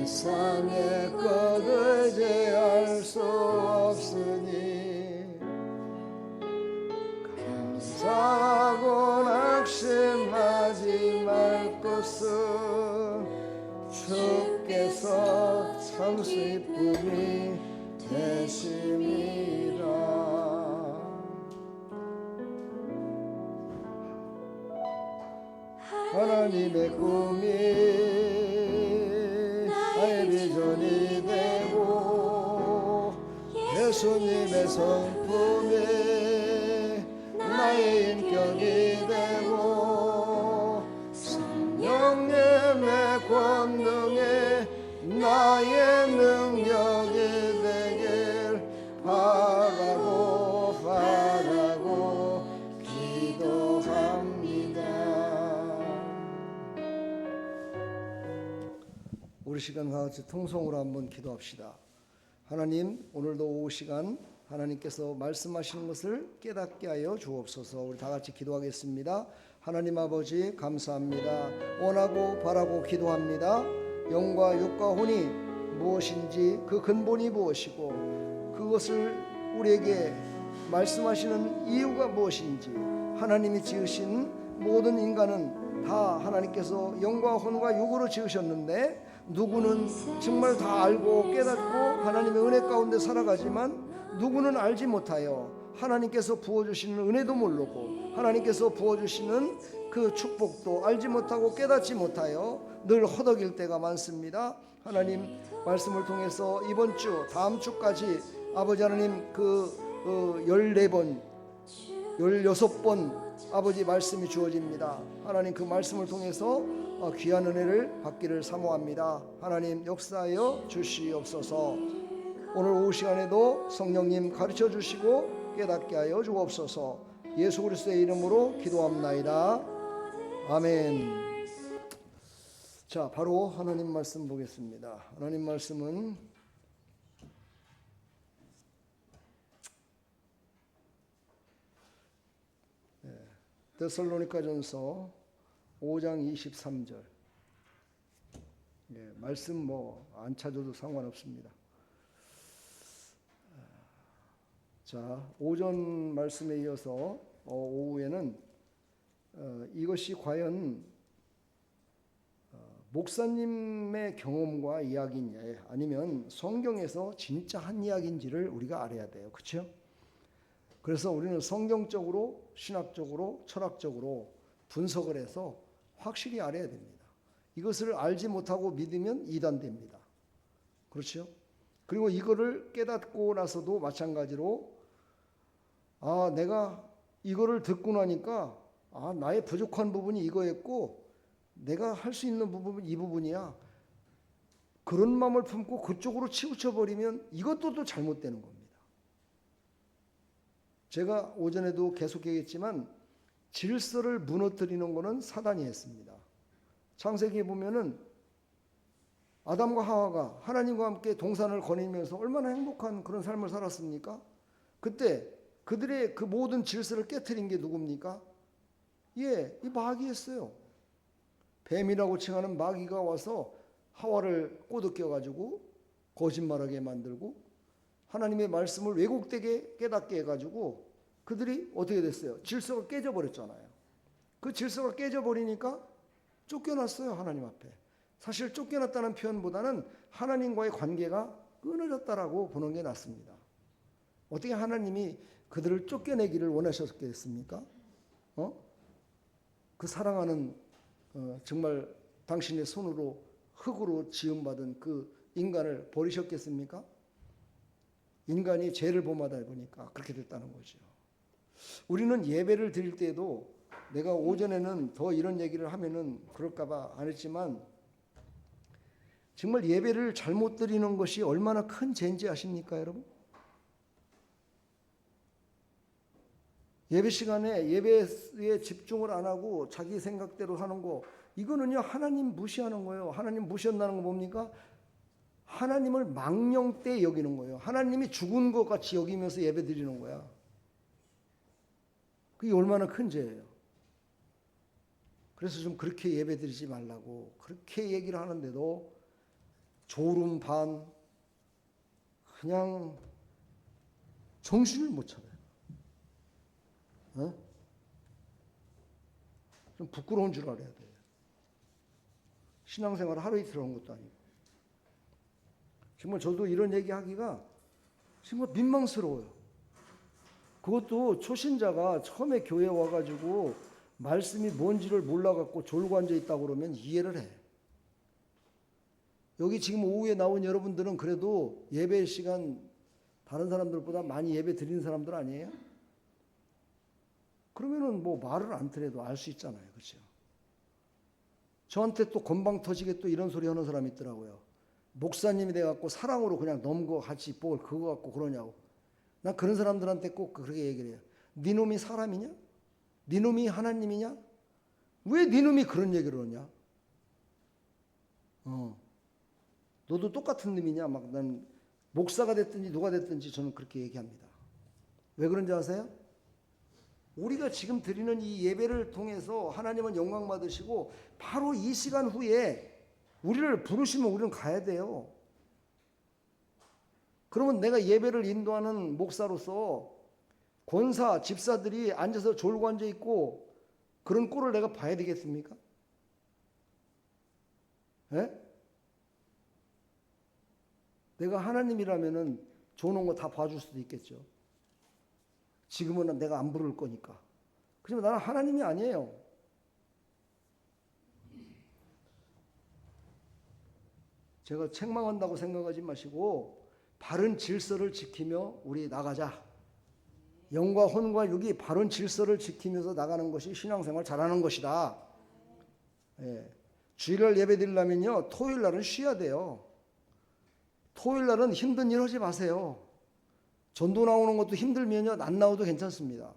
세상의 것을 제할 수 없으니 감사하고 낙심하지 말 것은 주께서 참 기쁨이 되심이라. 하나님의 꿈이 나의 비전이 되고 예수님의 성품이 나의 인격이 되고 성령님의 권능이 나의 능력이 되길 바라고 기도합니다. 우리 시간 같이 통성으로 한번 기도합시다. 하나님, 오늘도 오후 시간 하나님께서 말씀하시는 것을 깨닫게 하여 주옵소서. 우리 다 같이 기도하겠습니다. 하나님 아버지 감사합니다. 원하고 바라고 기도합니다. 영과 육과 혼이 무엇인지 그 근본이 무엇이고 그것을 우리에게 말씀하시는 이유가 무엇인지, 하나님이 지으신 모든 인간은 다 하나님께서 영과 혼과 육으로 지으셨는데 누구는 정말 다 알고 깨닫고 하나님의 은혜 가운데 살아가지만 누구는 알지 못하여 하나님께서 부어주시는 은혜도 모르고 하나님께서 부어주시는 그 축복도 알지 못하고 깨닫지 못하여 늘 허덕일 때가 많습니다. 하나님 말씀을 통해서 이번 주 다음 주까지 아버지 하나님 그 14번 16번 아버지 말씀이 주어집니다. 하나님 그 말씀을 통해서 귀한 은혜를 받기를 사모합니다. 하나님 역사하여 주시옵소서. 오늘 오후 시간에도 성령님 가르쳐 주시고 깨닫게 하여 주옵소서. 예수 그리스도의 이름으로 기도합나이다. 아멘. 자, 바로 하나님 말씀 보겠습니다. 하나님 말씀은 데살로니가전서 5장 23절. 말씀 안 찾아도 상관없습니다. 자, 오전 말씀에 이어서 오후에는 이것이 과연 목사님의 경험과 이야기냐 아니면 성경에서 진짜 한 이야기인지를 우리가 알아야 돼요. 그렇죠? 그래서 우리는 성경적으로, 신학적으로, 철학적으로 분석을 해서 확실히 알아야 됩니다. 이것을 알지 못하고 믿으면 이단됩니다. 그렇죠? 그리고 이거를 깨닫고 나서도 마찬가지로 내가 이거를 듣고 나니까 나의 부족한 부분이 이거였고 내가 할 수 있는 부분은 이 부분이야. 그런 마음을 품고 그쪽으로 치우쳐버리면 이것도 또 잘못되는 겁니다. 제가 오전에도 계속 얘기했지만 질서를 무너뜨리는 것은 사단이 했습니다. 창세기에 보면은 아담과 하와가 하나님과 함께 동산을 거니면서 얼마나 행복한 그런 삶을 살았습니까? 그때 그들의 그 모든 질서를 깨트린 게 누굽니까? 이 마귀였어요. 뱀이라고 칭하는 마귀가 와서 하와를 꼬드겨가지고 거짓말하게 만들고 하나님의 말씀을 왜곡되게 깨닫게 해가지고 그들이 어떻게 됐어요? 질서가 깨져버렸잖아요. 그 질서가 깨져버리니까 쫓겨났어요. 하나님 앞에. 사실 쫓겨났다는 표현보다는 하나님과의 관계가 끊어졌다라고 보는 게 낫습니다. 어떻게 하나님이 그들을 쫓겨내기를 원하셨겠습니까? 그 사랑하는 정말 당신의 손으로 흙으로 지음받은 그 인간을 버리셨겠습니까? 인간이 죄를 범하다 보니까 그렇게 됐다는 거죠. 우리는 예배를 드릴 때에도 내가 오전에는 더 이런 얘기를 하면은 그럴까봐 안 했지만 정말 예배를 잘못 드리는 것이 얼마나 큰 죄인지 아십니까, 여러분? 예배 시간에 예배에 집중을 안 하고 자기 생각대로 하는 거, 이거는요 하나님 무시하는 거예요. 하나님 무시한다는 건 뭡니까? 하나님을 망령되이 여기는 거예요. 하나님이 죽은 것 같이 여기면서 예배 드리는 거야. 그게 얼마나 큰 죄예요. 그래서 좀 그렇게 예배 드리지 말라고 그렇게 얘기를 하는데도 졸음 반, 그냥 정신을 못 차려요. 어? 좀 부끄러운 줄 알아야 돼요. 신앙생활 하루 이틀 한 것도 아니고. 정말 저도 이런 얘기하기가 정말 민망스러워요. 그것도 초신자가 처음에 교회 와가지고 말씀이 뭔지를 몰라갖고 졸고 앉아있다고 그러면 이해를 해. 여기 지금 오후에 나온 여러분들은 그래도 예배 시간 다른 사람들보다 많이 예배 드리는 사람들 아니에요? 그러면은 뭐 말을 안 들어도 알 수 있잖아요. 그렇죠? 저한테 또 건방 터지게 또 이런 소리 하는 사람이 있더라고요. 목사님이 돼갖고 사랑으로 그냥 넘거 같이 뭘 그거 갖고 그러냐고. 난 그런 사람들한테 꼭 그렇게 얘기를 해요. 네 놈이 사람이냐? 네 놈이 하나님이냐? 왜 네 놈이 그런 얘기를 하냐? 너도 똑같은 놈이냐? 막 난 목사가 됐든지 누가 됐든지 저는 그렇게 얘기합니다. 왜 그런지 아세요? 우리가 지금 드리는 이 예배를 통해서 하나님은 영광 받으시고 바로 이 시간 후에 우리를 부르시면 우리는 가야 돼요. 그러면 내가 예배를 인도하는 목사로서 권사, 집사들이 앉아서 졸고 앉아 있고 그런 꼴을 내가 봐야 되겠습니까? 예? 내가 하나님이라면은 좋은 거 다 봐줄 수도 있겠죠. 지금은 내가 안 부를 거니까. 그지만 나는 하나님이 아니에요. 제가 책망한다고 생각하지 마시고 바른 질서를 지키며 우리 나가자. 영과 혼과 육이 바른 질서를 지키면서 나가는 것이 신앙생활 잘하는 것이다. 예. 주일날 예배 드리려면요, 토요일 날은 쉬어야 돼요. 토요일 날은 힘든 일 하지 마세요. 전도 나오는 것도 힘들면요, 안 나와도 괜찮습니다.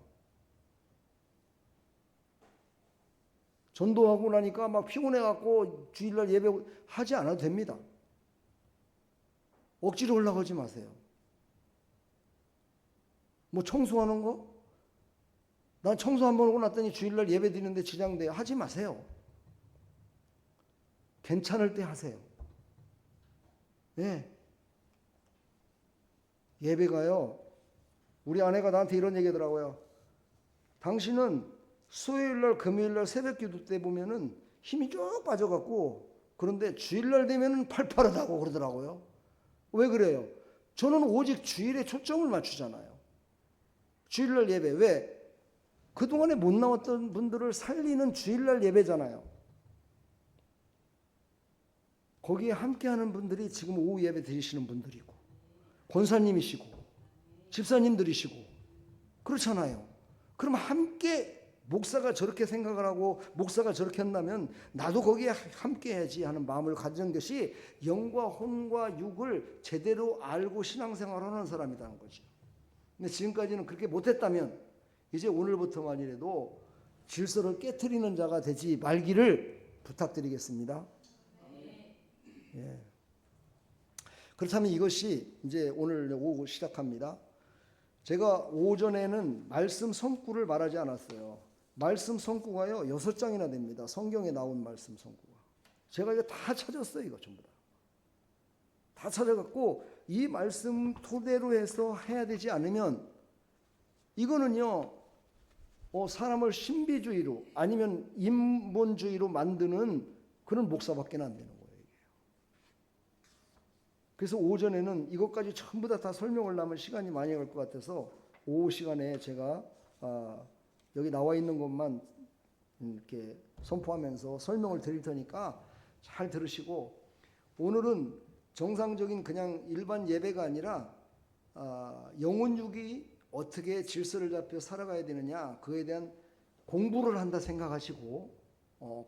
전도하고 나니까 막 피곤해갖고 주일날 예배 하지 않아도 됩니다. 억지로 올라가지 마세요. 뭐 청소하는 거? 난 청소 한번 하고 났더니 주일날 예배 드리는데 지장돼. 하지 마세요. 괜찮을 때 하세요. 네. 예배가요, 우리 아내가 나한테 이런 얘기 하더라고요. 당신은 수요일날 금요일날 새벽 기도 때 보면은 힘이 쭉 빠져갖고 그런데 주일날 되면은 팔팔하다고 그러더라고요. 왜 그래요? 저는 오직 주일에 초점을 맞추잖아요. 주일날 예배. 왜? 그동안에 못 나왔던 분들을 살리는 주일날 예배잖아요. 거기에 함께하는 분들이 지금 오후 예배 드리시는 분들이고 권사님이시고 집사님들이시고 그렇잖아요. 그럼 함께 목사가 저렇게 생각을 하고 목사가 저렇게 한다면 나도 거기에 함께 해야지 하는 마음을 가진 것이 영과 혼과 육을 제대로 알고 신앙생활을 하는 사람이라는 거죠. 근데 지금까지는 그렇게 못했다면 이제 오늘부터만이라도 질서를 깨트리는 자가 되지 말기를 부탁드리겠습니다. 예. 그렇다면 이것이 이제 오늘 오후 시작합니다. 제가 오전에는 말씀 성구를 말하지 않았어요. 말씀 성구가요 6장이나 됩니다. 성경에 나온 말씀 성구가. 제가 이거 다 찾았어요. 이거 전부 다 찾아갖고 이 말씀 토대로 해서 해야 되지 않으면 이거는요 사람을 신비주의로 아니면 인본주의로 만드는 그런 목사밖에 안 되는 거예요. 그래서 오전에는 이것까지 전부 다 설명을 하면 시간이 많이 갈 것 같아서 오후 시간에 제가 여기 나와 있는 것만 이렇게 선포하면서 설명을 드릴 테니까 잘 들으시고, 오늘은 정상적인 그냥 일반 예배가 아니라 영혼육이 어떻게 질서를 잡혀 살아가야 되느냐 그에 대한 공부를 한다 생각하시고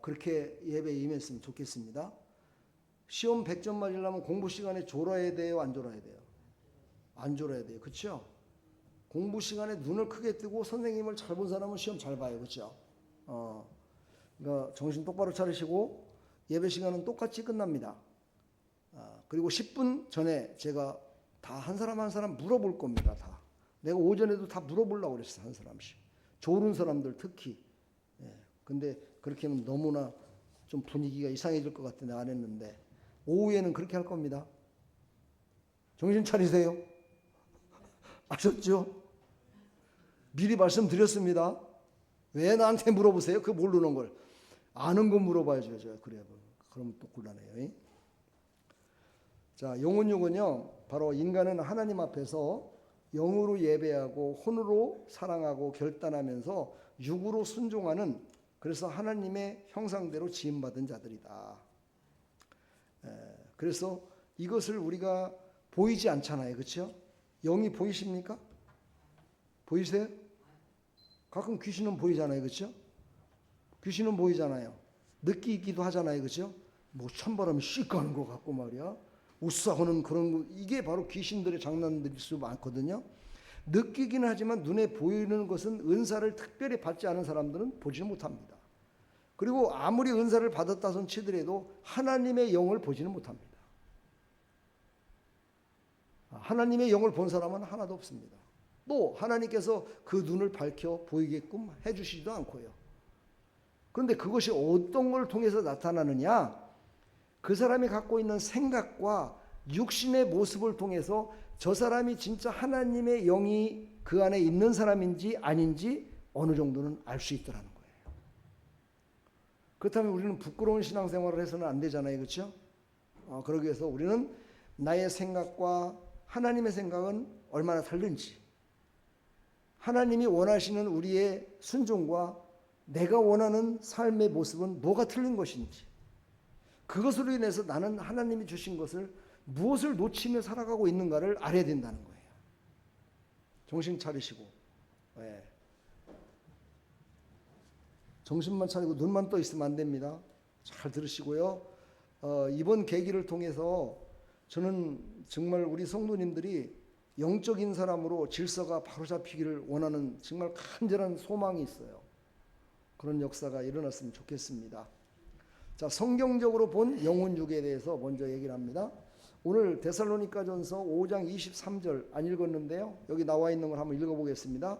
그렇게 예배에 임했으면 좋겠습니다. 시험 100점 맞으려면 공부 시간에 졸아야 돼요? 안 졸아야 돼요? 안 졸아야 돼요. 그렇죠? 공부 시간에 눈을 크게 뜨고 선생님을 잘 본 사람은 시험 잘 봐요. 그렇죠? 그러니까 정신 똑바로 차리시고 예배 시간은 똑같이 끝납니다. 그리고 10분 전에 제가 다 한 사람 한 사람 물어볼 겁니다. 다. 내가 오전에도 다 물어보려고 그랬어요. 한 사람씩. 좋은 사람들 특히. 근데 그렇게 하면 너무나 좀 분위기가 이상해질 것 같은데 안 했는데 오후에는 그렇게 할 겁니다. 정신 차리세요. 아셨죠? 미리 말씀드렸습니다. 왜 나한테 물어보세요? 그 모르는 걸. 아는 거 물어봐야죠. 그래요. 그러면 또 곤란해요. 자, 영혼육은요, 바로 인간은 하나님 앞에서 영으로 예배하고 혼으로 사랑하고 결단하면서 육으로 순종하는, 그래서 하나님의 형상대로 지음받은 자들이다. 그래서 이것을 우리가 보이지 않잖아요. 그렇죠? 영이 보이십니까? 보이세요? 가끔 귀신은 보이잖아요. 그렇죠? 귀신은 보이잖아요. 느끼기도 하잖아요. 그렇죠? 뭐 찬바람이 씩 가는 것 같고 말이야. 우싸하는 그런 거, 이게 바로 귀신들의 장난들일 수 많거든요. 느끼기는 하지만 눈에 보이는 것은 은사를 특별히 받지 않은 사람들은 보지 못합니다. 그리고 아무리 은사를 받았다 손 치더라도 하나님의 영을 보지는 못합니다. 하나님의 영을 본 사람은 하나도 없습니다. 또 하나님께서 그 눈을 밝혀 보이게끔 해주시지도 않고요. 그런데 그것이 어떤 걸 통해서 나타나느냐? 그 사람이 갖고 있는 생각과 육신의 모습을 통해서 저 사람이 진짜 하나님의 영이 그 안에 있는 사람인지 아닌지 어느 정도는 알 수 있더라는 거예요. 그렇다면 우리는 부끄러운 신앙생활을 해서는 안 되잖아요. 그렇죠? 그러기 위해서 우리는 나의 생각과 하나님의 생각은 얼마나 다른지, 하나님이 원하시는 우리의 순종과 내가 원하는 삶의 모습은 뭐가 틀린 것인지, 그것으로 인해서 나는 하나님이 주신 것을 무엇을 놓치며 살아가고 있는가를 알아야 된다는 거예요. 정신 차리시고, 정신만 차리고 눈만 떠 있으면 안 됩니다. 잘 들으시고요. 이번 계기를 통해서 저는 정말 우리 성도님들이 영적인 사람으로 질서가 바로잡히기를 원하는 정말 간절한 소망이 있어요. 그런 역사가 일어났으면 좋겠습니다. 자, 성경적으로 본 영혼육에 대해서 먼저 얘기를 합니다. 오늘 데살로니가전서 5장 23절 안 읽었는데요. 여기 나와 있는 걸 한번 읽어보겠습니다.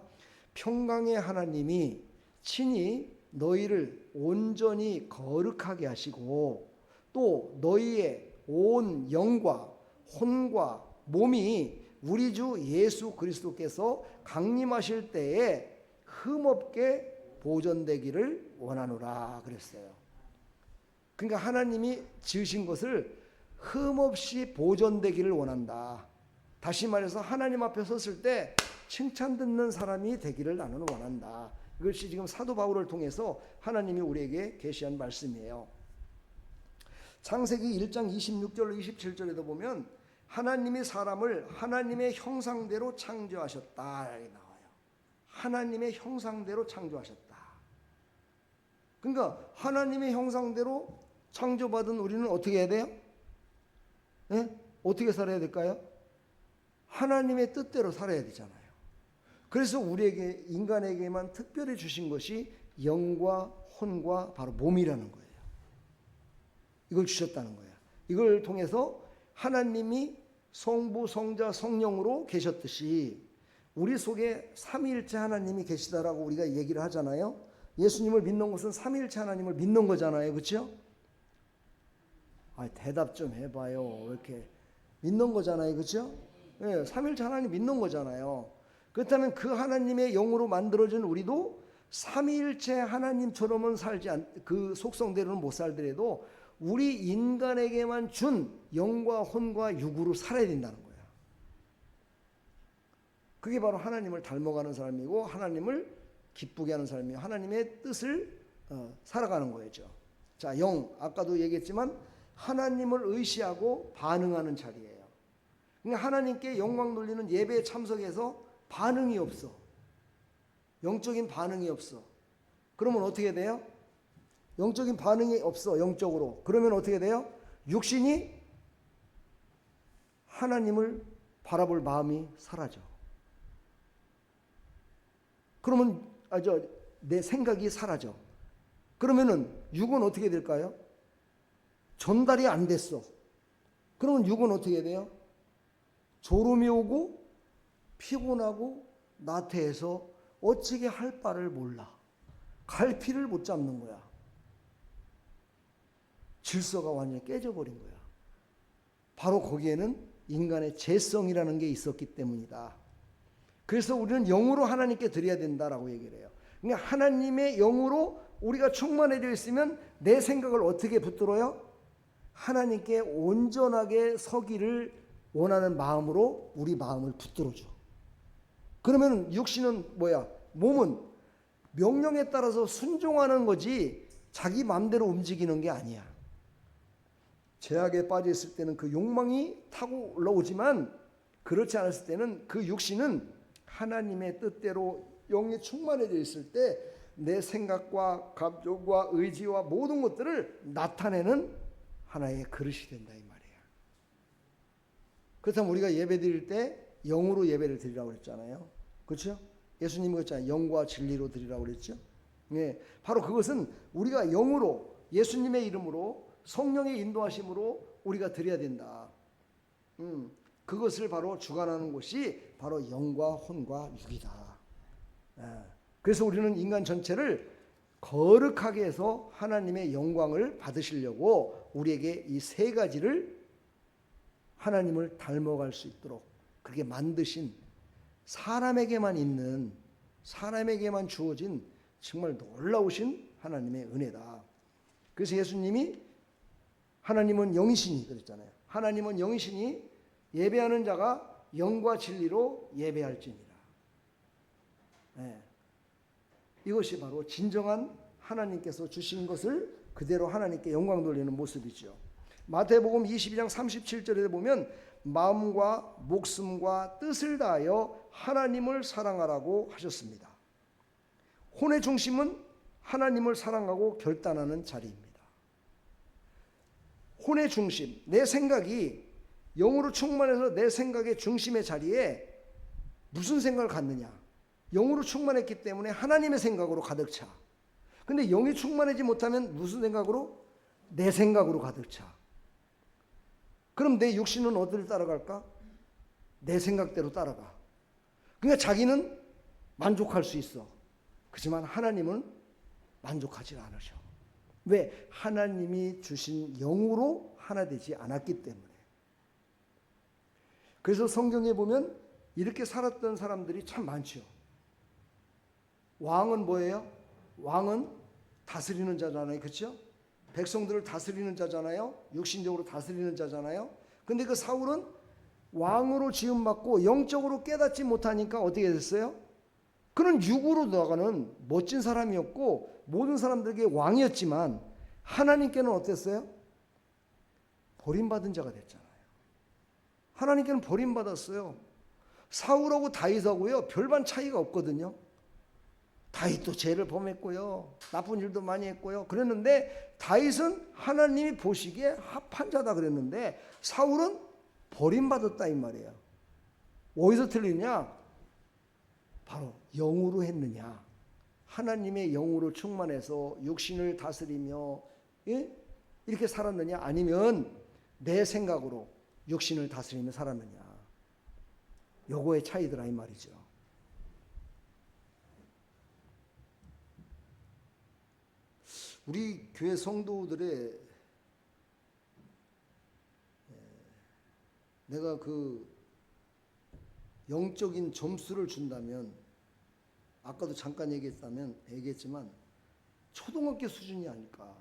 평강의 하나님이 친히 너희를 온전히 거룩하게 하시고 또 너희의 온 영과 혼과 몸이 우리 주 예수 그리스도께서 강림하실 때에 흠없게 보존되기를 원하노라 그랬어요. 그러니까 하나님이 지으신 것을 흠없이 보존되기를 원한다. 다시 말해서 하나님 앞에 섰을 때 칭찬 듣는 사람이 되기를 나는 원한다. 이것이 지금 사도 바울을 통해서 하나님이 우리에게 계시한 말씀이에요. 창세기 1장 26절 27절에도 보면 하나님이 사람을 하나님의 형상대로 창조하셨다 이렇게 나와요. 하나님의 형상대로 창조하셨다. 그러니까 하나님의 형상대로 창조받은 우리는 어떻게 해야 돼요? 어떻게 살아야 될까요? 하나님의 뜻대로 살아야 되잖아요. 그래서 우리에게 인간에게만 특별히 주신 것이 영과 혼과 바로 몸이라는 거예요. 이걸 주셨다는 거예요. 이걸 통해서 하나님이 성부, 성자, 성령으로 계셨듯이 우리 속에 삼위일체 하나님이 계시다라고 우리가 얘기를 하잖아요. 예수님을 믿는 것은 삼위일체 하나님을 믿는 거잖아요. 그렇죠? 대답 좀 해봐요. 왜 이렇게 믿는 거잖아요. 그렇죠? 네, 삼위일체 하나님 믿는 거잖아요. 그렇다면 그 하나님의 영으로 만들어진 우리도 삼위일체 하나님처럼은 그 속성대로는 못 살더라도 우리 인간에게만 준 영과 혼과 육으로 살아야 된다는 거예요. 그게 바로 하나님을 닮아가는 삶이고 하나님을 기쁘게 하는 삶이에요. 하나님의 뜻을 살아가는 거죠. 자, 영, 아까도 얘기했지만 하나님을 의시하고 반응하는 자리예요. 그러니까 하나님께 영광 돌리는 예배에 참석해서 반응이 없어. 영적인 반응이 없어. 그러면 어떻게 돼요? 영적인 반응이 없어. 영적으로. 그러면 어떻게 돼요? 육신이 하나님을 바라볼 마음이 사라져. 그러면 내 생각이 사라져. 그러면은 육은 어떻게 될까요? 전달이 안 됐어. 그러면 육은 어떻게 돼요? 졸음이 오고 피곤하고 나태해서 어찌게 할 바를 몰라. 갈피를 못 잡는 거야. 질서가 완전히 깨져버린 거야. 바로 거기에는 인간의 죄성이라는 게 있었기 때문이다. 그래서 우리는 영으로 하나님께 드려야 된다라고 얘기를 해요. 그러니까 하나님의 영으로 우리가 충만해져 있으면 내 생각을 어떻게 붙들어요? 하나님께 온전하게 서기를 원하는 마음으로 우리 마음을 붙들어줘. 그러면 육신은 뭐야? 몸은 명령에 따라서 순종하는 거지 자기 마음대로 움직이는 게 아니야. 죄악에 빠져 있을 때는 그 욕망이 타고 올라오지만 그렇지 않았을 때는 그 육신은 하나님의 뜻대로 영이 충만해져 있을 때 내 생각과 감정과 의지와 모든 것들을 나타내는 하나의 그릇이 된다 이 말이에요. 그렇다면 우리가 예배 드릴 때 영으로 예배를 드리라고 그랬잖아요. 그렇죠? 예수님이 그랬잖아요. 영과 진리로 드리라고 그랬죠. 네, 바로 그것은 우리가 영으로 예수님의 이름으로 성령의 인도하심으로 우리가 드려야 된다. 그것을 바로 주관하는 것이 바로 영과 혼과 육이다. 그래서 우리는 인간 전체를 거룩하게 해서 하나님의 영광을 받으시려고 우리에게 이 세 가지를 하나님을 닮아갈 수 있도록 그렇게 만드신 사람에게만 있는 사람에게만 주어진 정말 놀라우신 하나님의 은혜다. 그래서 예수님이 하나님은 영이시니 그랬잖아요. 하나님은 영이시니 예배하는 자가 영과 진리로 예배할지니라. 네. 이것이 바로 진정한 하나님께서 주신 것을 그대로 하나님께 영광 돌리는 모습이죠. 마태복음 22장 37절에 보면 마음과 목숨과 뜻을 다하여 하나님을 사랑하라고 하셨습니다. 혼의 중심은 하나님을 사랑하고 결단하는 자리입니다. 혼의 중심, 내 생각이 영으로 충만해서 내 생각의 중심의 자리에 무슨 생각을 갖느냐? 영으로 충만했기 때문에 하나님의 생각으로 가득 차. 근데 영이 충만하지 못하면 무슨 생각으로? 내 생각으로 가득 차. 그럼 내 육신은 어디를 따라갈까? 내 생각대로 따라가. 그러니까 자기는 만족할 수 있어. 그렇지만 하나님은 만족하지 않으셔. 왜? 하나님이 주신 영으로 하나 되지 않았기 때문에. 그래서 성경에 보면 이렇게 살았던 사람들이 참 많죠. 왕은 뭐예요? 왕은 다스리는 자잖아요. 그렇죠? 백성들을 다스리는 자잖아요. 육신적으로 다스리는 자잖아요. 근데 그 사울은 왕으로 지음받고 영적으로 깨닫지 못하니까 어떻게 됐어요? 그는 육으로 나가는 멋진 사람이었고 모든 사람들에게 왕이었지만 하나님께는 어땠어요? 버림받은 자가 됐잖아요. 하나님께는 버림받았어요. 사울하고 다윗하고요 별반 차이가 없거든요. 다윗도 죄를 범했고요. 나쁜 일도 많이 했고요. 그랬는데 다윗은 하나님이 보시기에 합한 자다 그랬는데 사울은 버림받았다 이 말이에요. 어디서 틀리냐? 바로 영으로 했느냐. 하나님의 영으로 충만해서 육신을 다스리며 이렇게 살았느냐 아니면 내 생각으로 육신을 다스리며 살았느냐. 요거의 차이더라 이 말이죠. 우리 교회 성도들의 내가 그 영적인 점수를 준다면 아까도 잠깐 얘기했지만 초등학교 수준이 아닐까.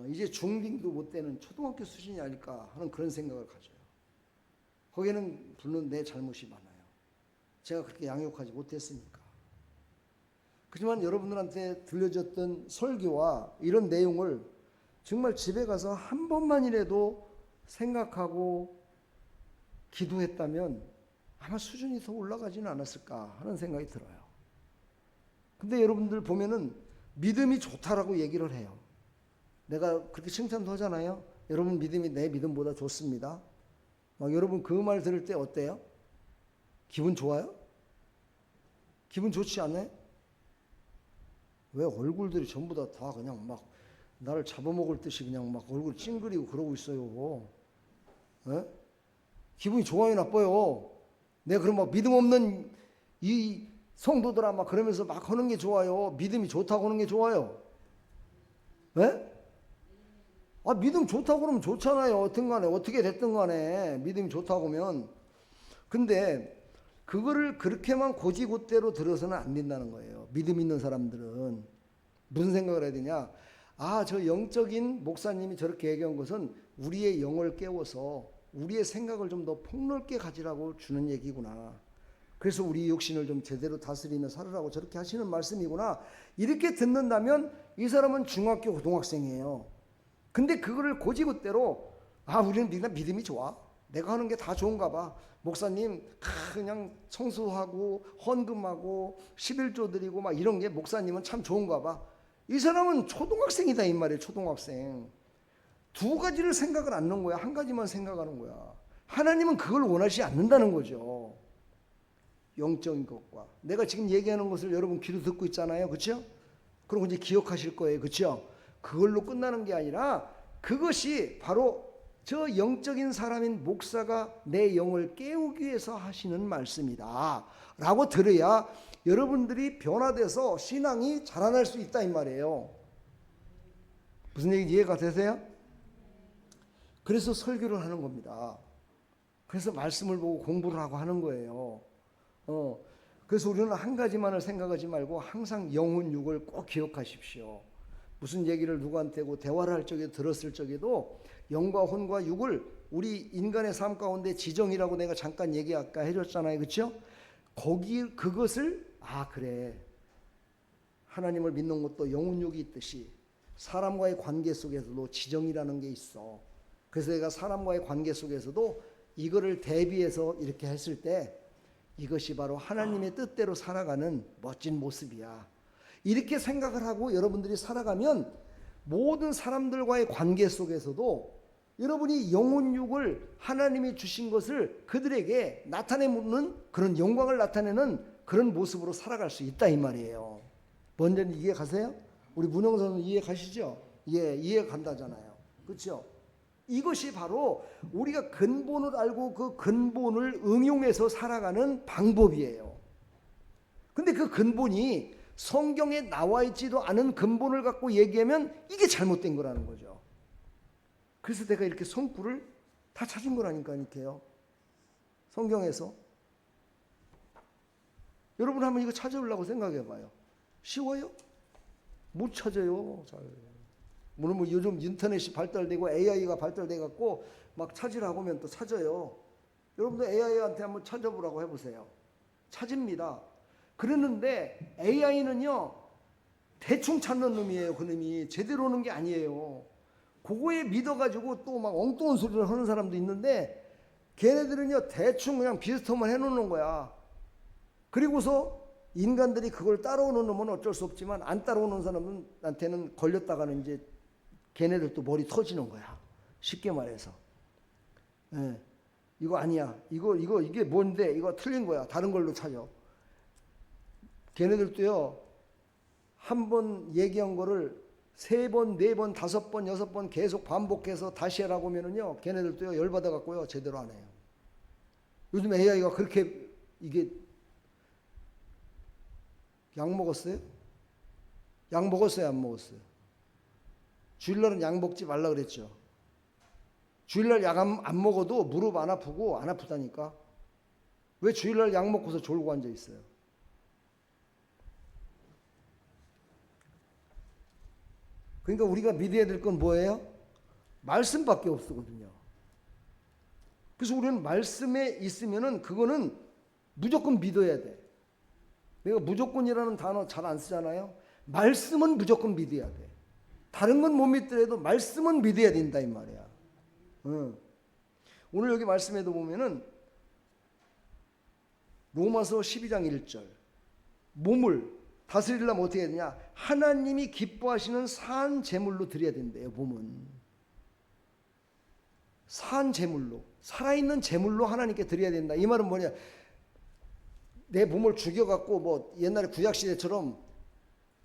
이제 중딩도 못 되는 초등학교 수준이 아닐까 하는 그런 생각을 가져요. 거기에는 물론 내 잘못이 많아요. 제가 그렇게 양육하지 못했으니까. 하지만 여러분들한테 들려줬던 설교와 이런 내용을 정말 집에 가서 한 번만이라도 생각하고 기도했다면 아마 수준이 더 올라가지는 않았을까 하는 생각이 들어요. 근데 여러분들 보면은 믿음이 좋다라고 얘기를 해요. 내가 그렇게 칭찬도 하잖아요. 여러분 믿음이 내 믿음보다 좋습니다. 막 여러분 그 말 들을 때 어때요? 기분 좋아요? 기분 좋지 않아요? 왜 얼굴들이 전부 다 그냥 막 나를 잡아먹을 듯이 그냥 막 얼굴 찡그리고 그러고 있어요. 에? 기분이 좋아요, 나빠요? 내가 그럼 막 믿음 없는 이 성도들아 막 그러면서 막 하는 게 좋아요? 믿음이 좋다고 하는 게 좋아요? 에? 아, 믿음 좋다고 그러면 좋잖아요. 어떤 간에 어떻게 됐든 간에 믿음이 좋다고 하면. 근데 그거를 그렇게만 고지고대로 들어서는 안 된다는 거예요. 믿음 있는 사람들은 무슨 생각을 해야 되냐? 아, 저 영적인 목사님이 저렇게 얘기한 것은 우리의 영을 깨워서 우리의 생각을 좀 더 폭넓게 가지라고 주는 얘기구나. 그래서 우리 육신을 좀 제대로 다스리며 살으라고 저렇게 하시는 말씀이구나. 이렇게 듣는다면 이 사람은 중학교 고등학생이에요. 근데 그거를 고지고대로 아, 우리는 믿음이 좋아. 내가 하는 게 다 좋은가 봐. 목사님 그냥 청소하고 헌금하고 11조 드리고 막 이런 게 목사님은 참 좋은가 봐. 이 사람은 초등학생이다 이 말이에요. 초등학생. 두 가지를 생각을 안 하는 거야. 한 가지만 생각하는 거야. 하나님은 그걸 원하지 않는다는 거죠. 영적인 것과 내가 지금 얘기하는 것을 여러분 귀로 듣고 있잖아요. 그렇죠? 그럼 이제 기억하실 거예요. 그렇죠? 그걸로 끝나는 게 아니라 그것이 바로 저 영적인 사람인 목사가 내 영을 깨우기 위해서 하시는 말씀이다 라고 들어야 여러분들이 변화돼서 신앙이 자라날 수 있다 이 말이에요. 무슨 얘기인지 이해가 되세요? 그래서 설교를 하는 겁니다. 그래서 말씀을 보고 공부를 하고 하는 거예요. 그래서 우리는 한 가지만을 생각하지 말고 항상 영혼 육을 꼭 기억하십시오. 무슨 얘기를 누구한테고 대화를 할 적에 들었을 적에도 영과 혼과 육을 우리 인간의 삶 가운데 지정이라고 내가 잠깐 얘기 아까 해줬잖아요. 그렇죠? 거기 그것을 아 그래 하나님을 믿는 것도 영혼 육이 있듯이 사람과의 관계 속에서도 지정이라는 게 있어. 그래서 내가 사람과의 관계 속에서도 이거를 대비해서 이렇게 했을 때 이것이 바로 하나님의 뜻대로 살아가는 멋진 모습이야. 이렇게 생각을 하고 여러분들이 살아가면 모든 사람들과의 관계 속에서도 여러분이 영혼육을 하나님이 주신 것을 그들에게 나타내는 그런 영광을 나타내는 그런 모습으로 살아갈 수 있다 이 말이에요. 뭔지 이해 가세요? 우리 문영선은 이해 가시죠? 예, 이해 간다잖아요. 그렇죠? 이것이 바로 우리가 근본을 알고 그 근본을 응용해서 살아가는 방법이에요. 근데 그 근본이 성경에 나와 있지도 않은 근본을 갖고 얘기하면 이게 잘못된 거라는 거죠. 그래서 내가 이렇게 성구를 다 찾은 거라니까 이렇게요. 성경에서. 여러분 한번 이거 찾아보려고 생각해 봐요. 쉬워요? 못 찾아요. 잘. 물론 뭐 요즘 인터넷이 발달되고 AI가 발달돼 갖고 막 찾으라고 하면 또 찾아요. 여러분도 AI한테 한번 찾아보라고 해보세요. 찾습니다. 그러는데 AI는요 대충 찾는 놈이에요. 그 놈이 제대로 오는 게 아니에요. 그거에 믿어가지고 또 막 엉뚱한 소리를 하는 사람도 있는데 걔네들은요 대충 그냥 비슷하면 해놓는 거야. 그리고서 인간들이 그걸 따라오는 놈은 어쩔 수 없지만 안 따라오는 사람한테는 걸렸다가는 이제 걔네들도 머리 터지는 거야. 쉽게 말해서. 예. 이거 아니야. 이게 뭔데? 이거 틀린 거야. 다른 걸로 찾아. 걔네들도요. 한 번 얘기한 거를 3번, 4번, 5번, 6번 계속 반복해서 다시 하라고 하면은요. 걔네들도요. 열받아 갖고요. 제대로 안 해요. 요즘 AI가 그렇게 이게 약 먹었어요? 약 먹었어요? 안 먹었어요? 주일날은 약 먹지 말라 그랬죠. 주일날 약 안 먹어도 무릎 안 아프고 안 아프다니까. 왜 주일날 약 먹고서 졸고 앉아 있어요? 그러니까 우리가 믿어야 될 건 뭐예요? 말씀밖에 없거든요. 그래서 우리는 말씀에 있으면은 그거는 무조건 믿어야 돼. 내가 무조건이라는 단어 잘 안 쓰잖아요. 말씀은 무조건 믿어야 돼. 다른 건 못 믿더라도 말씀은 믿어야 된다 이 말이야. 오늘 여기 말씀에도 보면은 로마서 12장 1절 몸을 다스리려면 어떻게 해야 되냐? 하나님이 기뻐하시는 산 제물로 드려야 된대요. 몸은 산 제물로 살아있는 제물로 하나님께 드려야 된다. 이 말은 뭐냐? 내 몸을 죽여갖고 뭐 옛날에 구약시대처럼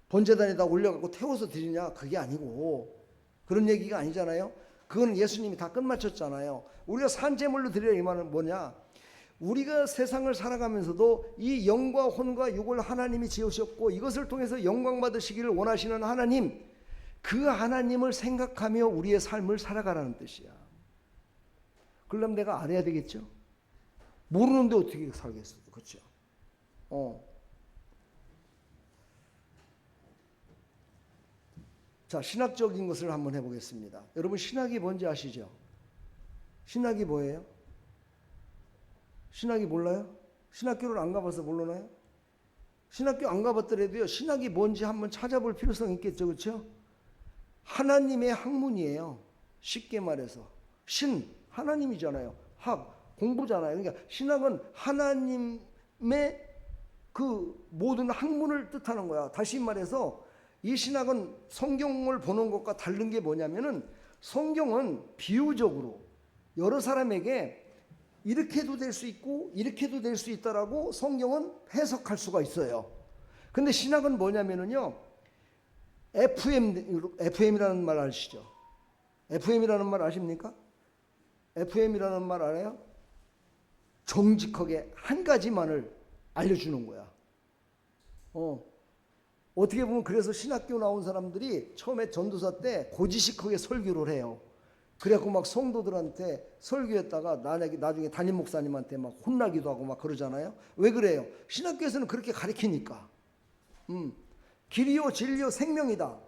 번제단에다 올려갖고 태워서 드리냐? 그게 아니고 그런 얘기가 아니잖아요. 그건 예수님이 다 끝마쳤잖아요. 우리가 산제물로 드려야 이 말은 뭐냐? 우리가 세상을 살아가면서도 이 영과 혼과 육을 하나님이 지으셨고 이것을 통해서 영광 받으시기를 원하시는 하나님, 그 하나님을 생각하며 우리의 삶을 살아가라는 뜻이야. 그러려면 내가 알아야 되겠죠. 모르는데 어떻게 살겠어. 그렇죠. 자, 신학적인 것을 한번 해보겠습니다. 여러분 신학이 뭔지 아시죠? 신학이 뭐예요? 신학이 몰라요? 신학교를 안 가봐서 모르나요? 신학교 안 가봤더라도요, 신학이 뭔지 한번 찾아볼 필요성이 있겠죠. 그렇죠? 하나님의 학문이에요. 쉽게 말해서 신, 하나님이잖아요. 학, 공부잖아요. 그러니까 신학은 하나님의 그 모든 학문을 뜻하는 거야. 다시 말해서 이 신학은 성경을 보는 것과 다른 게 뭐냐면은, 성경은 비유적으로 여러 사람에게 이렇게도 될 수 있고 이렇게도 될 수 있다라고 성경은 해석할 수가 있어요. 근데 신학은 뭐냐면은요, FM이라는 말 아시죠? FM이라는 말 아십니까? FM이라는 말 알아요? 정직하게 한 가지만을 알려주는 거야. 어떻게 보면 그래서 신학교 나온 사람들이 처음에 전도사 때 고지식하게 설교를 해요. 그래갖고 막 성도들한테 설교했다가 나중에 담임 목사님한테 막 혼나기도 하고 막 그러잖아요. 왜 그래요? 신학교에서는 그렇게 가르치니까. 길이요 진리요 생명이다.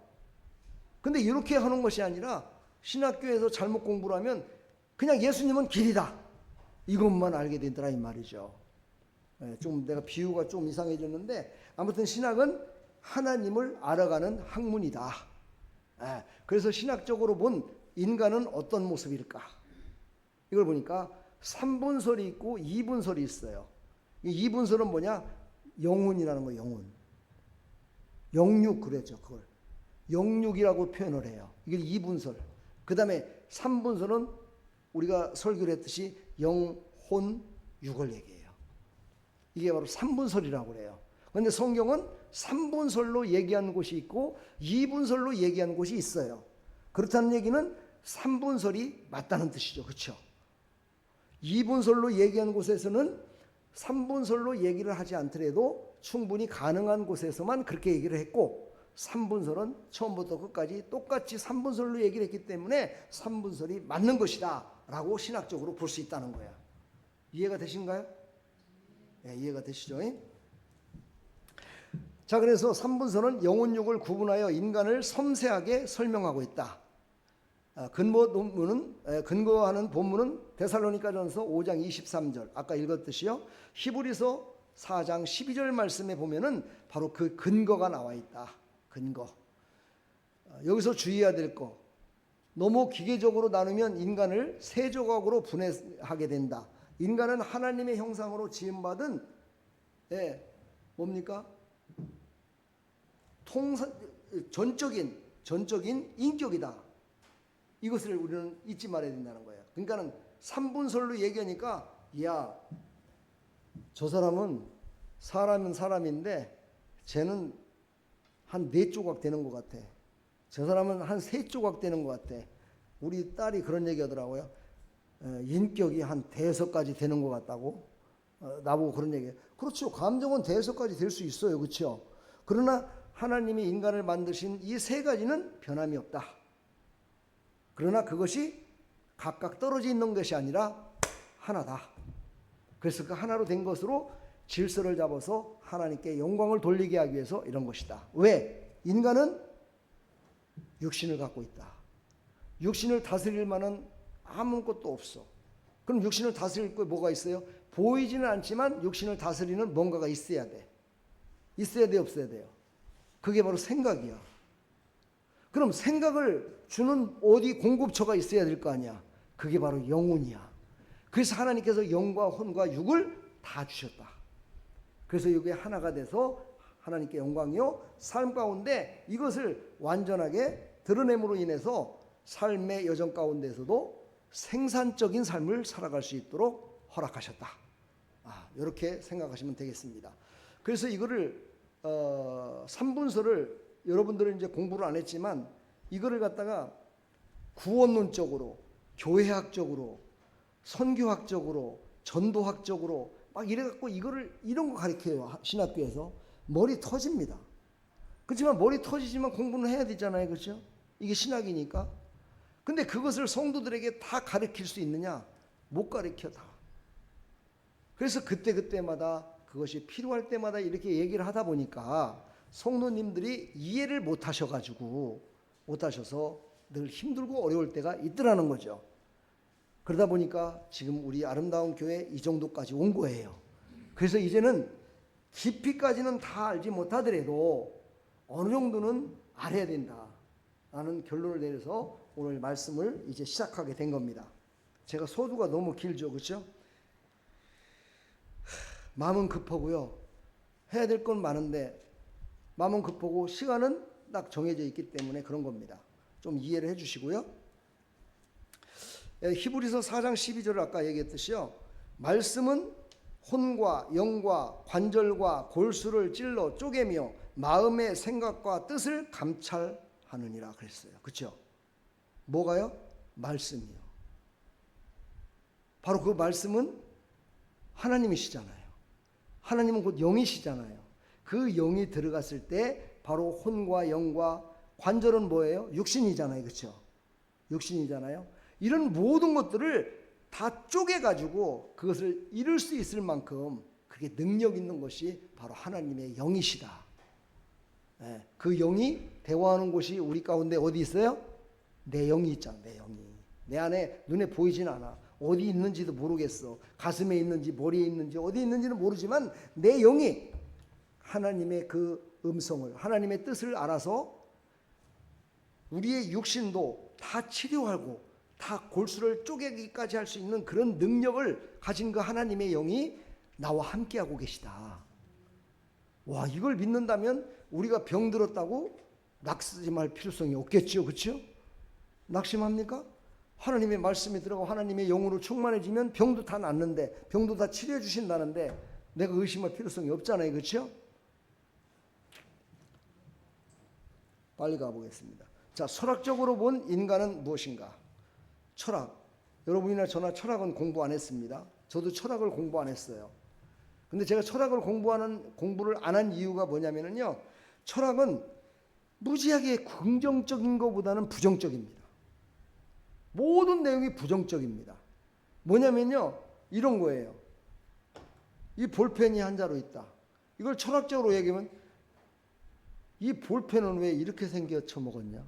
근데 이렇게 하는 것이 아니라 신학교에서 잘못 공부를 하면 그냥 예수님은 길이다, 이것만 알게 되더라 이 말이죠. 좀 내가 비유가 좀 이상해졌는데, 아무튼 신학은 하나님을 알아가는 학문이다. 그래서 신학적으로 본 인간은 어떤 모습일까? 이걸 보니까 3분설이 있고 2분설이 있어요. 이 2분설은 뭐냐? 영혼이라는 거, 영혼. 영육 그랬죠. 그걸 영육이라고 표현을 해요. 이게 2분설. 그 다음에 3분설은 우리가 설교를 했듯이 영혼 육을 얘기해요. 이게 바로 3분설이라고 그래요. 그런데 성경은 3분설로 얘기하는 곳이 있고 2분설로 얘기하는 곳이 있어요. 그렇다는 얘기는 3분설이 맞다는 뜻이죠. 그렇죠? 2분설로 얘기하는 곳에서는 3분설로 얘기를 하지 않더라도 충분히 가능한 곳에서만 그렇게 얘기를 했고, 3분설은 처음부터 끝까지 똑같이 3분설로 얘기를 했기 때문에 3분설이 맞는 것이다 라고 신학적으로 볼 수 있다는 거야. 이해가 되신가요? 네, 이해가 되시죠? 자, 그래서 3분설은 영혼육을 구분하여 인간을 섬세하게 설명하고 있다. 근거하는 본문은 데살로니가전서 5장 23절 아까 읽었듯이요, 히브리서 4장 12절 말씀에 보면은 바로 그 근거가 나와 있다. 근거. 여기서 주의해야 될 거, 너무 기계적으로 나누면 인간을 세 조각으로 분해하게 된다. 인간은 하나님의 형상으로 지음받은 뭡니까? 전적인 인격이다. 이것을 우리는 잊지 말아야 된다는 거예요. 그러니까는 3분설로 얘기하니까, 야, 저 사람은 사람은 사람인데 쟤는 한 4조각 되는 것 같아. 저 사람은 한 3조각 되는 것 같아. 우리 딸이 그런 얘기 하더라고요. 인격이 한 5가지 되는 것 같다고. 나보고 그런 얘기해요. 그렇죠. 감정은 5가지 될 수 있어요. 그렇죠. 그러나 하나님이 인간을 만드신 이 3가지는 변함이 없다. 그러나 그것이 각각 떨어져 있는 것이 아니라 하나다. 그래서 그 하나로 된 것으로 질서를 잡아서 하나님께 영광을 돌리게 하기 위해서 이런 것이다. 왜? 인간은 육신을 갖고 있다. 육신을 다스릴 만한 아무것도 없어. 그럼 육신을 다스릴 거 뭐가 있어요? 보이지는 않지만 육신을 다스리는 뭔가가 있어야 돼. 있어야 돼, 없어야 돼요? 그게 바로 생각이야. 그럼 생각을 주는 어디 공급처가 있어야 될 거 아니야. 그게 바로 영혼이야. 그래서 하나님께서 영과 혼과 육을 다 주셨다. 그래서 이게 하나가 돼서 하나님께 영광이요, 삶 가운데 이것을 완전하게 드러냄으로 인해서 삶의 여정 가운데서도 생산적인 삶을 살아갈 수 있도록 허락하셨다. 이렇게 생각하시면 되겠습니다. 그래서 이거를 3분설을 여러분들은 이제 공부를 안 했지만 이거를 갖다가 구원론적으로, 교회학적으로, 선교학적으로, 전도학적으로 막 이래갖고 이런 거 가르쳐요. 신학교에서 머리 터집니다. 그렇지만 머리 터지지만 공부는 해야 되잖아요. 그렇죠? 이게 신학이니까. 근데 그것을 성도들에게 다 가르칠 수 있느냐? 못 가르쳐 다. 그래서 그때마다 그것이 필요할 때마다 이렇게 얘기를 하다 보니까 성도님들이 이해를 못 하셔서 늘 힘들고 어려울 때가 있더라는 거죠. 그러다 보니까 지금 우리 아름다운 교회 이 정도까지 온 거예요. 그래서 이제는 깊이까지는 다 알지 못하더라도 어느 정도는 알아야 된다라는 결론을 내려서 오늘 말씀을 이제 시작하게 된 겁니다. 제가 소두가 너무 길죠, 그렇죠? 마음은 급하고요. 해야 될 건 많은데 마음은 급하고 시간은 딱 정해져 있기 때문에 그런 겁니다. 좀 이해를 해 주시고요. 히브리서 4장 12절을 아까 얘기했듯이요. 말씀은 혼과 영과 관절과 골수를 찔러 쪼개며 마음의 생각과 뜻을 감찰하느니라 그랬어요. 그렇죠? 뭐가요? 말씀이요. 바로 그 말씀은 하나님이시잖아요. 하나님은 곧 영이시잖아요. 그 영이 들어갔을 때 바로 혼과 영과 관절은 뭐예요? 육신이잖아요. 그렇죠? 육신이잖아요. 이런 모든 것들을 다 쪼개가지고 그것을 이룰 수 있을 만큼 그게 능력 있는 것이 바로 하나님의 영이시다. 그 영이 대화하는 곳이 우리 가운데 어디 있어요? 내 영이 있잖아. 내 영이. 내 안에 눈에 보이진 않아. 어디 있는지도 모르겠어. 가슴에 있는지 머리에 있는지 어디 있는지는 모르지만 내 영이 하나님의 그 음성을, 하나님의 뜻을 알아서 우리의 육신도 다 치료하고 다 골수를 쪼개기까지 할 수 있는 그런 능력을 가진 그 하나님의 영이 나와 함께하고 계시다. 와, 이걸 믿는다면 우리가 병들었다고 낙심할 필요성이 없겠죠. 그렇죠? 낙심합니까? 하나님의 말씀이 들어가고 하나님의 영으로 충만해지면 병도 다 낫는데, 병도 다 치료해 주신다는데 내가 의심할 필요성이 없잖아요. 그렇죠? 빨리 가보겠습니다. 자, 철학적으로 본 인간은 무엇인가? 철학. 여러분이나 저나 철학은 공부 안 했습니다. 저도 철학을 공부 안 했어요. 근데 제가 철학을 공부를 안 한 이유가 뭐냐면요. 철학은 무지하게 긍정적인 것보다는 부정적입니다. 모든 내용이 부정적입니다. 뭐냐면요. 이런 거예요. 이 볼펜이 한 자루 있다. 이걸 철학적으로 얘기하면 이 볼펜은 왜 이렇게 생겨 처먹었냐?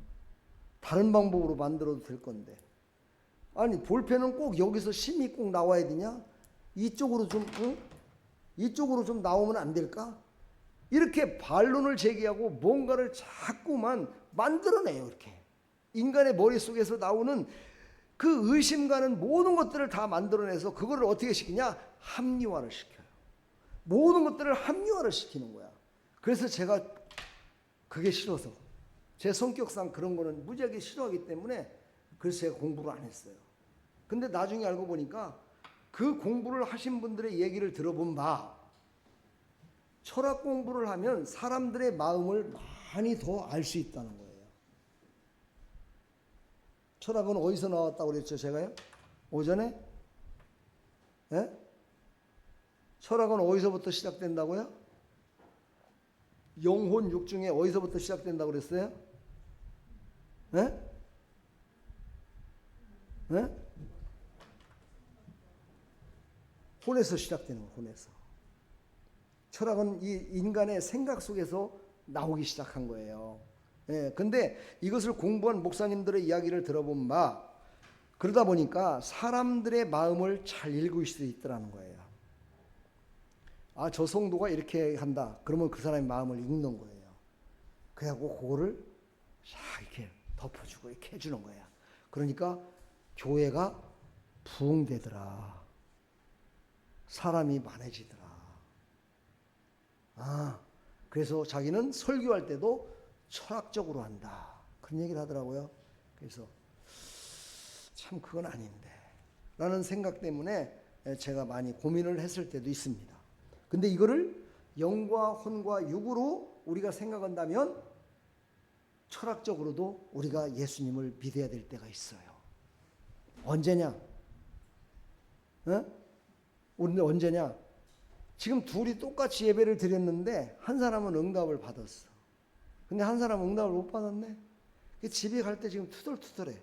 다른 방법으로 만들어도 될 건데. 아니, 볼펜은 꼭 여기서 심이 꼭 나와야 되냐? 이쪽으로 좀 나오면 안 될까? 이렇게 반론을 제기하고 뭔가를 자꾸만 만들어내요. 이렇게 인간의 머릿속에서 나오는 그 의심가는 모든 것들을 다 만들어내서 그거를 어떻게 시키냐? 합리화를 시켜요. 모든 것들을 합리화를 시키는 거야. 그래서 제가 그게 싫어서, 제 성격상 그런 거는 무지하게 싫어하기 때문에 그래서 제가 공부를 안 했어요. 근데 나중에 알고 보니까 그 공부를 하신 분들의 얘기를 들어본 바, 철학 공부를 하면 사람들의 마음을 많이 더 알 수 있다는 거예요. 철학은 어디서 나왔다고 그랬죠, 제가요? 오전에? 예? 철학은 어디서부터 시작된다고요? 영혼 육중에 어디서부터 시작된다고 그랬어요? 예? 예? 혼에서 시작되는 거예요. 혼에서. 철학은 이 인간의 생각 속에서 나오기 시작한 거예요. 예, 근데 이것을 공부한 목사님들의 이야기를 들어본 바, 그러다 보니까 사람들의 마음을 잘 읽을 수 있더라는 거예요. 아, 저 성도가 이렇게 한다. 그러면 그 사람의 마음을 읽는 거예요. 그래갖고 그거를 싹 이렇게 덮어주고 이렇게 해주는 거야. 그러니까 교회가 부흥되더라. 사람이 많아지더라. 아, 그래서 자기는 설교할 때도 철학적으로 한다. 그런 얘기를 하더라고요. 그래서 참 그건 아닌데 라는 생각 때문에 제가 많이 고민을 했을 때도 있습니다. 근데 이거를 영과 혼과 육으로 우리가 생각한다면 철학적으로도 우리가 예수님을 믿어야 될 때가 있어요. 언제냐? 우리는 언제냐? 지금 둘이 똑같이 예배를 드렸는데 한 사람은 응답을 받았어. 근데 한 사람은 응답을 못 받았네. 집에 갈 때 지금 투덜투덜해.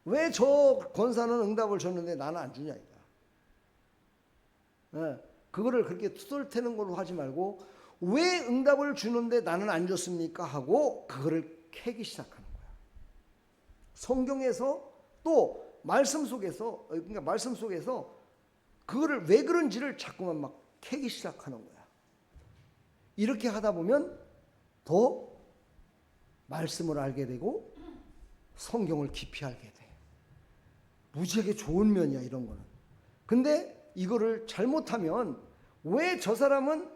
왜 저 권사는 응답을 줬는데 나는 안 주냐 이거. 그거를 그렇게 투덜대는 걸로 하지 말고 왜 응답을 주는데 나는 안 줬습니까 하고 그거를 캐기 시작하는 거야. 성경에서 또 말씀 속에서, 그러니까 말씀 속에서 그거를 왜 그런지를 자꾸만 막 캐기 시작하는 거야. 이렇게 하다 보면 더 말씀을 알게 되고 성경을 깊이 알게 돼. 무지하게 좋은 면이야 이런 거는. 근데 이거를 잘못하면 왜 저 사람은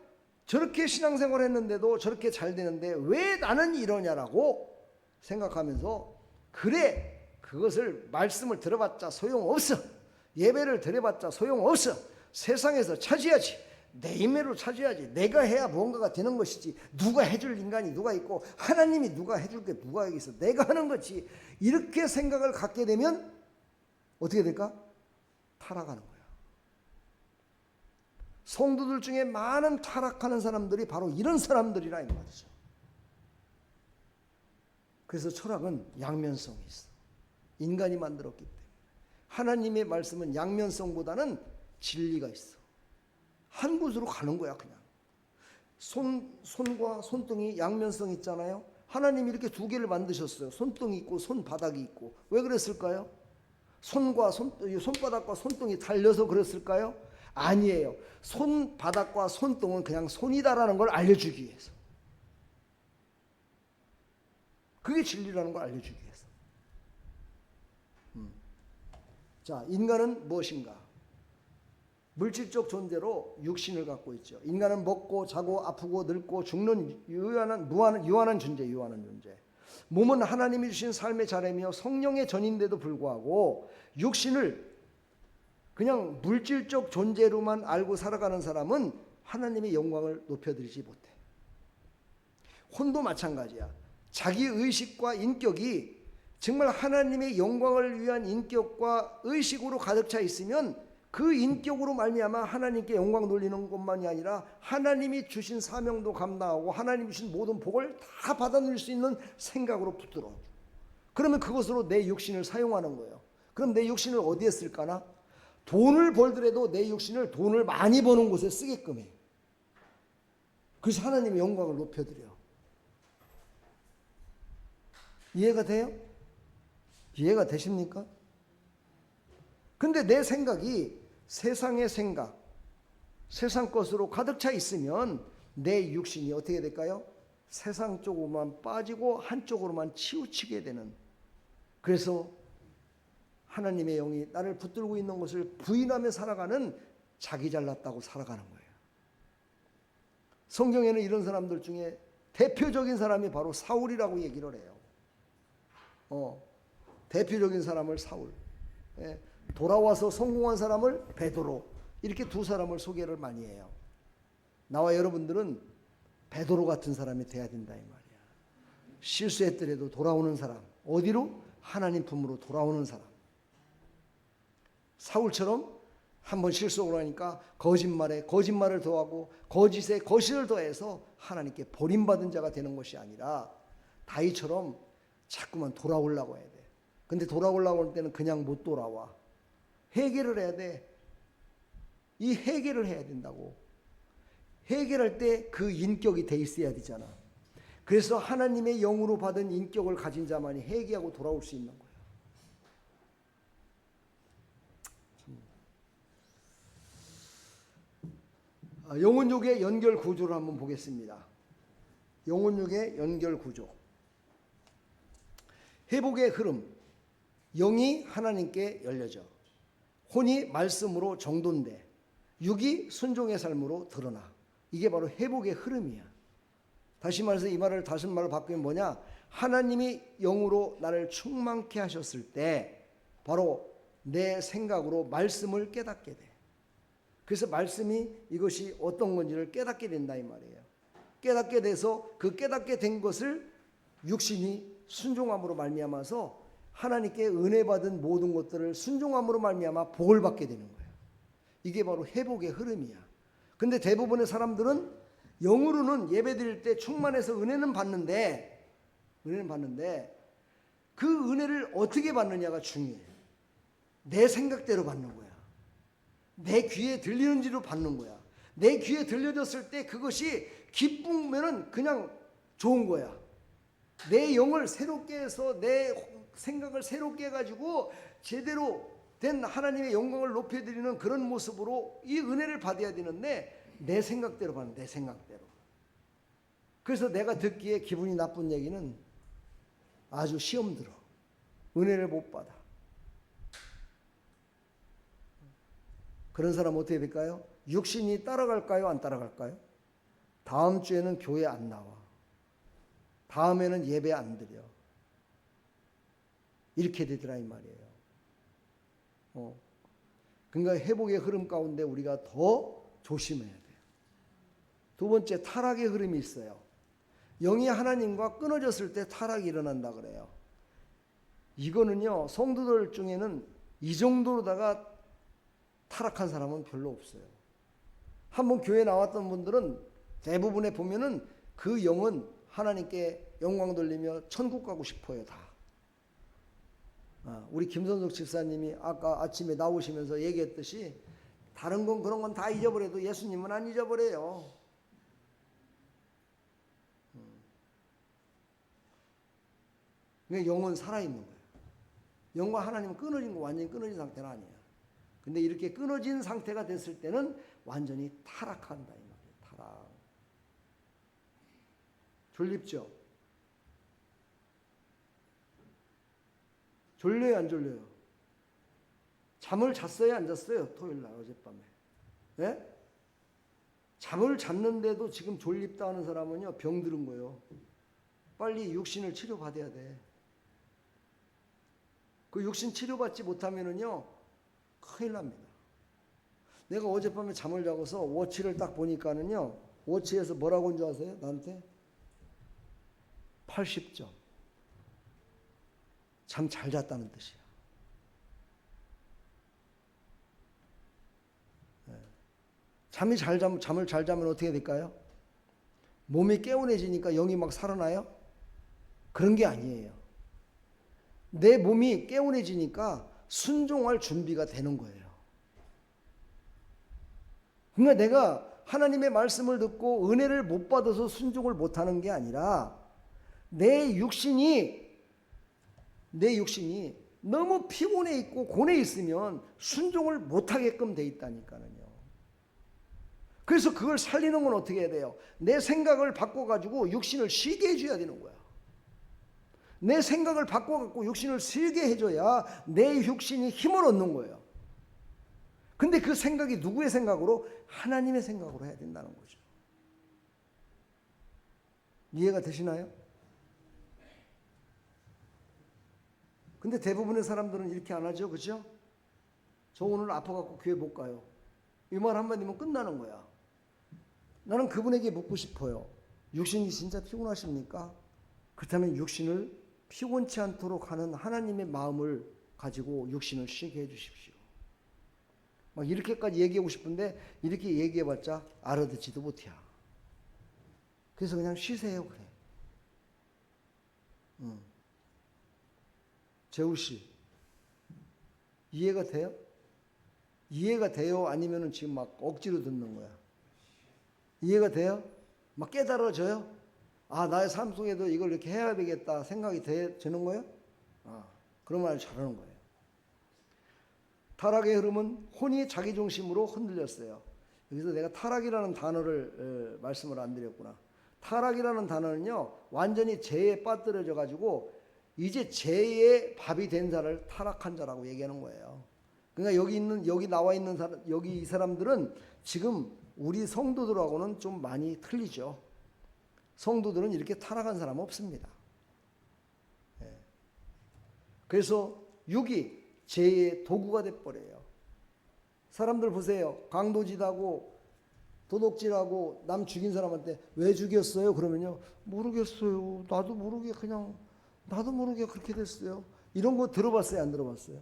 저렇게 신앙생활 했는데도 저렇게 잘 되는데 왜 나는 이러냐라고 생각하면서 그래 그것을 말씀을 들어봤자 소용없어. 예배를 드려봤자 소용없어. 세상에서 차지하지. 내 임의로 차지하지. 내가 해야 뭔가가 되는 것이지. 누가 해줄 인간이 누가 있고 하나님이 누가 해줄 게 누가 여기 있어. 내가 하는 거지. 이렇게 생각을 갖게 되면 어떻게 될까? 타락하는 거야. 성도들 중에 많은 타락하는 사람들이 바로 이런 사람들이라 이 말이죠. 그래서 철학은 양면성이 있어. 인간이 만들었기 때문에. 하나님의 말씀은 양면성보다는 진리가 있어. 한 곳으로 가는 거야 그냥. 손과 손등이 양면성 있잖아요. 하나님이 이렇게 두 개를 만드셨어요. 손등이 있고 손바닥이 있고. 왜 그랬을까요? 손바닥과 손등이 달려서 그랬을까요? 아니에요. 손바닥과 손등은 그냥 손이다라는 걸 알려주기 위해서. 그게 진리라는 걸 알려주기 위해서. 자, 인간은 무엇인가? 물질적 존재로 육신을 갖고 있죠. 인간은 먹고 자고 아프고 늙고 죽는 유한한 존재. 몸은 하나님이 주신 삶의 자래며 성령의 전인데도 불구하고 육신을 그냥 물질적 존재로만 알고 살아가는 사람은 하나님의 영광을 높여드리지 못해. 혼도 마찬가지야. 자기 의식과 인격이 정말 하나님의 영광을 위한 인격과 의식으로 가득 차 있으면 그 인격으로 말미암아 하나님께 영광 돌리는 것만이 아니라 하나님이 주신 사명도 감당하고 하나님이 주신 모든 복을 다 받아들일 수 있는 생각으로 붙들어. 그러면 그것으로 내 육신을 사용하는 거예요. 그럼 내 육신을 어디에 쓸까나? 돈을 벌더라도 내 육신을 돈을 많이 버는 곳에 쓰게끔 해. 그래서 하나님의 영광을 높여드려. 이해가 돼요? 이해가 되십니까? 근데 내 생각이 세상의 생각, 세상 것으로 가득 차 있으면 내 육신이 어떻게 될까요? 세상 쪽으로만 빠지고 한쪽으로만 치우치게 되는. 그래서 하나님의 영이 나를 붙들고 있는 것을 부인하며 살아가는 자기 잘났다고 살아가는 거예요. 성경에는 이런 사람들 중에 대표적인 사람이 바로 사울이라고 얘기를 해요. 대표적인 사람을 사울. 돌아와서 성공한 사람을 베드로. 이렇게 두 사람을 소개를 많이 해요. 나와 여러분들은 베드로 같은 사람이 돼야 된다 이 말이야. 실수했더라도 돌아오는 사람. 어디로? 하나님 품으로 돌아오는 사람. 사울처럼 한번 실수를 하니까 거짓말에 거짓말을 더하고 거짓에 거짓을 더해서 하나님께 버림받은 자가 되는 것이 아니라 다윗처럼 자꾸만 돌아오려고 해야 돼. 근데 돌아오려고 할 때는 그냥 못 돌아와. 해결을 해야 돼. 이 해결을 해야 된다고. 해결할 때 그 인격이 돼 있어야 되잖아. 그래서 하나님의 영으로 받은 인격을 가진 자만이 회개하고 돌아올 수 있는 거예요. 영혼육의 연결 구조를 한번 보겠습니다. 영혼육의 연결 구조. 회복의 흐름. 영이 하나님께 열려져. 혼이 말씀으로 정돈돼. 육이 순종의 삶으로 드러나. 이게 바로 회복의 흐름이야. 다시 말해서 이 말을 다시 말로 바꾸면 뭐냐? 하나님이 영으로 나를 충만케 하셨을 때 바로 내 생각으로 말씀을 깨닫게 돼. 그래서 말씀이 이것이 어떤 건지를 깨닫게 된다 이 말이에요. 깨닫게 돼서 그 깨닫게 된 것을 육신이 순종함으로 말미암아서 하나님께 은혜 받은 모든 것들을 순종함으로 말미암아 복을 받게 되는 거예요. 이게 바로 회복의 흐름이야. 근데 대부분의 사람들은 영으로는 예배드릴 때 충만해서 은혜는 받는데 그 은혜를 어떻게 받느냐가 중요해요. 내 생각대로 받는 거야. 내 귀에 들리는지로 받는 거야. 내 귀에 들려졌을 때 그것이 기쁘면은 그냥 좋은 거야. 내 영을 새롭게 해서 내 생각을 새롭게 해가지고 제대로 된 하나님의 영광을 높여드리는 그런 모습으로 이 은혜를 받아야 되는데 내 생각대로 받는, 내 생각대로. 그래서 내가 듣기에 기분이 나쁜 얘기는 아주 시험 들어. 은혜를 못 받아. 그런 사람 어떻게 될까요? 육신이 따라갈까요? 안 따라갈까요? 다음 주에는 교회 안 나와. 다음에는 예배 안 드려. 이렇게 되더라 이 말이에요. 그러니까 회복의 흐름 가운데 우리가 더 조심해야 돼요. 두 번째, 타락의 흐름이 있어요. 영이 하나님과 끊어졌을 때 타락이 일어난다 그래요. 이거는요, 성도들 중에는 이 정도로다가 타락한 사람은 별로 없어요. 한번 교회 나왔던 분들은 대부분에 보면은 그 영은 하나님께 영광 돌리며 천국 가고 싶어요, 다. 우리 김선석 집사님이 아까 아침에 나오시면서 얘기했듯이 다른 건 그런 건 다 잊어버려도 예수님은 안 잊어버려요. 그러니까 영은 살아있는 거예요. 영과 하나님은 끊어진 거, 완전히 끊어진 상태는 아니에요. 근데 이렇게 끊어진 상태가 됐을 때는 완전히 타락한다 이 말이에요. 타락. 졸립죠? 졸려요, 안 졸려요? 잠을 잤어요, 안 잤어요? 토요일 날 어젯밤에. 예? 잠을 잤는데도 지금 졸립다 하는 사람은요, 병들은 거예요. 빨리 육신을 치료받아야 돼. 그 육신 치료받지 못하면은요, 큰일 납니다. 내가 어젯밤에 잠을 자고서 워치를 딱 보니까는요, 워치에서 뭐라고 한 줄 아세요? 나한테? 80점. 잠 잘 잤다는 뜻이야. 잠을 잘 자면 어떻게 될까요? 몸이 개운해지니까 영이 막 살아나요? 그런 게 아니에요. 내 몸이 개운해지니까 순종할 준비가 되는 거예요. 그러니까 내가 하나님의 말씀을 듣고 은혜를 못 받아서 순종을 못하는 게 아니라 내 육신이 너무 피곤해 있고 고뇌 있으면 순종을 못하게끔 돼 있다니까요. 그래서 그걸 살리는 건 어떻게 해야 돼요? 내 생각을 바꿔가지고 육신을 쉬게 해줘야 되는 거야. 내 생각을 바꿔갖고 육신을 쉬게 해줘야 내 육신이 힘을 얻는 거예요. 근데 그 생각이 누구의 생각으로? 하나님의 생각으로 해야 된다는 거죠. 이해가 되시나요? 근데 대부분의 사람들은 이렇게 안 하죠. 그죠? 저 오늘 아파갖고 교회 못 가요. 이 말 한마디면 끝나는 거야. 나는 그분에게 묻고 싶어요. 육신이 진짜 피곤하십니까? 그렇다면 육신을 피곤치 않도록 하는 하나님의 마음을 가지고 육신을 쉬게 해주십시오. 막 이렇게까지 얘기하고 싶은데 이렇게 얘기해봤자 알아듣지도 못해. 그래서 그냥 쉬세요 그래. 재우씨 이해가 돼요? 이해가 돼요? 아니면은 지금 막 억지로 듣는 거야? 이해가 돼요? 막 깨달아져요? 아, 나의 삶 속에도 이걸 이렇게 해야 되겠다 생각이 드는 거예요? 그런 말을 잘하는 거예요. 타락의 흐름은 혼이 자기중심으로 흔들렸어요. 여기서 내가 타락이라는 단어를 말씀을 안 드렸구나. 타락이라는 단어는요, 완전히 죄에 빠뜨려져 가지고 이제 죄의 밥이 된 자를 타락한 자라고 얘기하는 거예요. 그러니까 여기 나와 있는 사람, 여기 이 사람들은 지금 우리 성도들하고는 좀 많이 틀리죠. 성도들은 이렇게 타락한 사람은 없습니다. 그래서 육이 죄의 도구가 돼버려요. 사람들 보세요. 강도짓하고 도둑질하고 남 죽인 사람한테 왜 죽였어요? 그러면요, 모르겠어요. 나도 모르게 그렇게 됐어요. 이런 거 들어봤어요? 안 들어봤어요?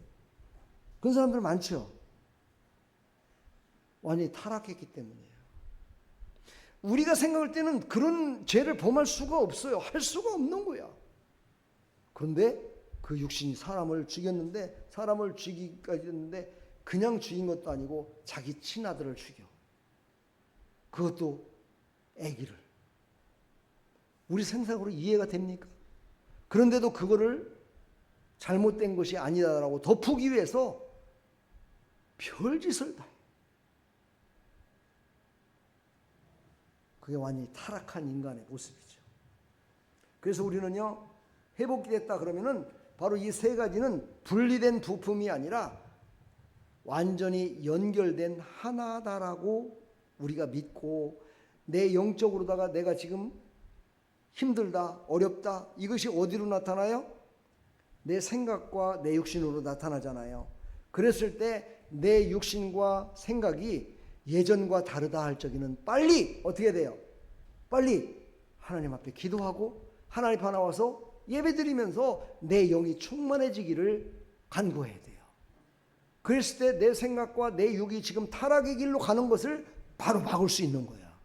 그런 사람들 많죠. 완전히 타락했기 때문이에요. 우리가 생각할 때는 그런 죄를 범할 수가 없어요. 할 수가 없는 거야. 그런데 그 육신이 사람을 죽였는데, 사람을 죽이기까지 했는데 그냥 죽인 것도 아니고 자기 친아들을 죽여. 그것도 아기를. 우리 생각으로 이해가 됩니까? 그런데도 그거를 잘못된 것이 아니다라고 덮기 위해서 별짓을 다 해요. 그게 완전히 타락한 인간의 모습이죠. 그래서 우리는요, 회복이 됐다 그러면은 바로 이 세 가지는 분리된 부품이 아니라 완전히 연결된 하나다라고 우리가 믿고, 내 영적으로다가 내가 지금 힘들다, 어렵다, 이것이 어디로 나타나요? 내 생각과 내 육신으로 나타나잖아요. 그랬을 때 내 육신과 생각이 예전과 다르다 할 적에는 빨리 어떻게 돼요? 빨리 하나님 앞에 기도하고 하나님 앞에 나와서 예배드리면서 내 영이 충만해지기를 간구해야 돼요. 그랬을 때 내 생각과 내 육이 지금 타락의 길로 가는 것을 바로 막을 수 있는 거야.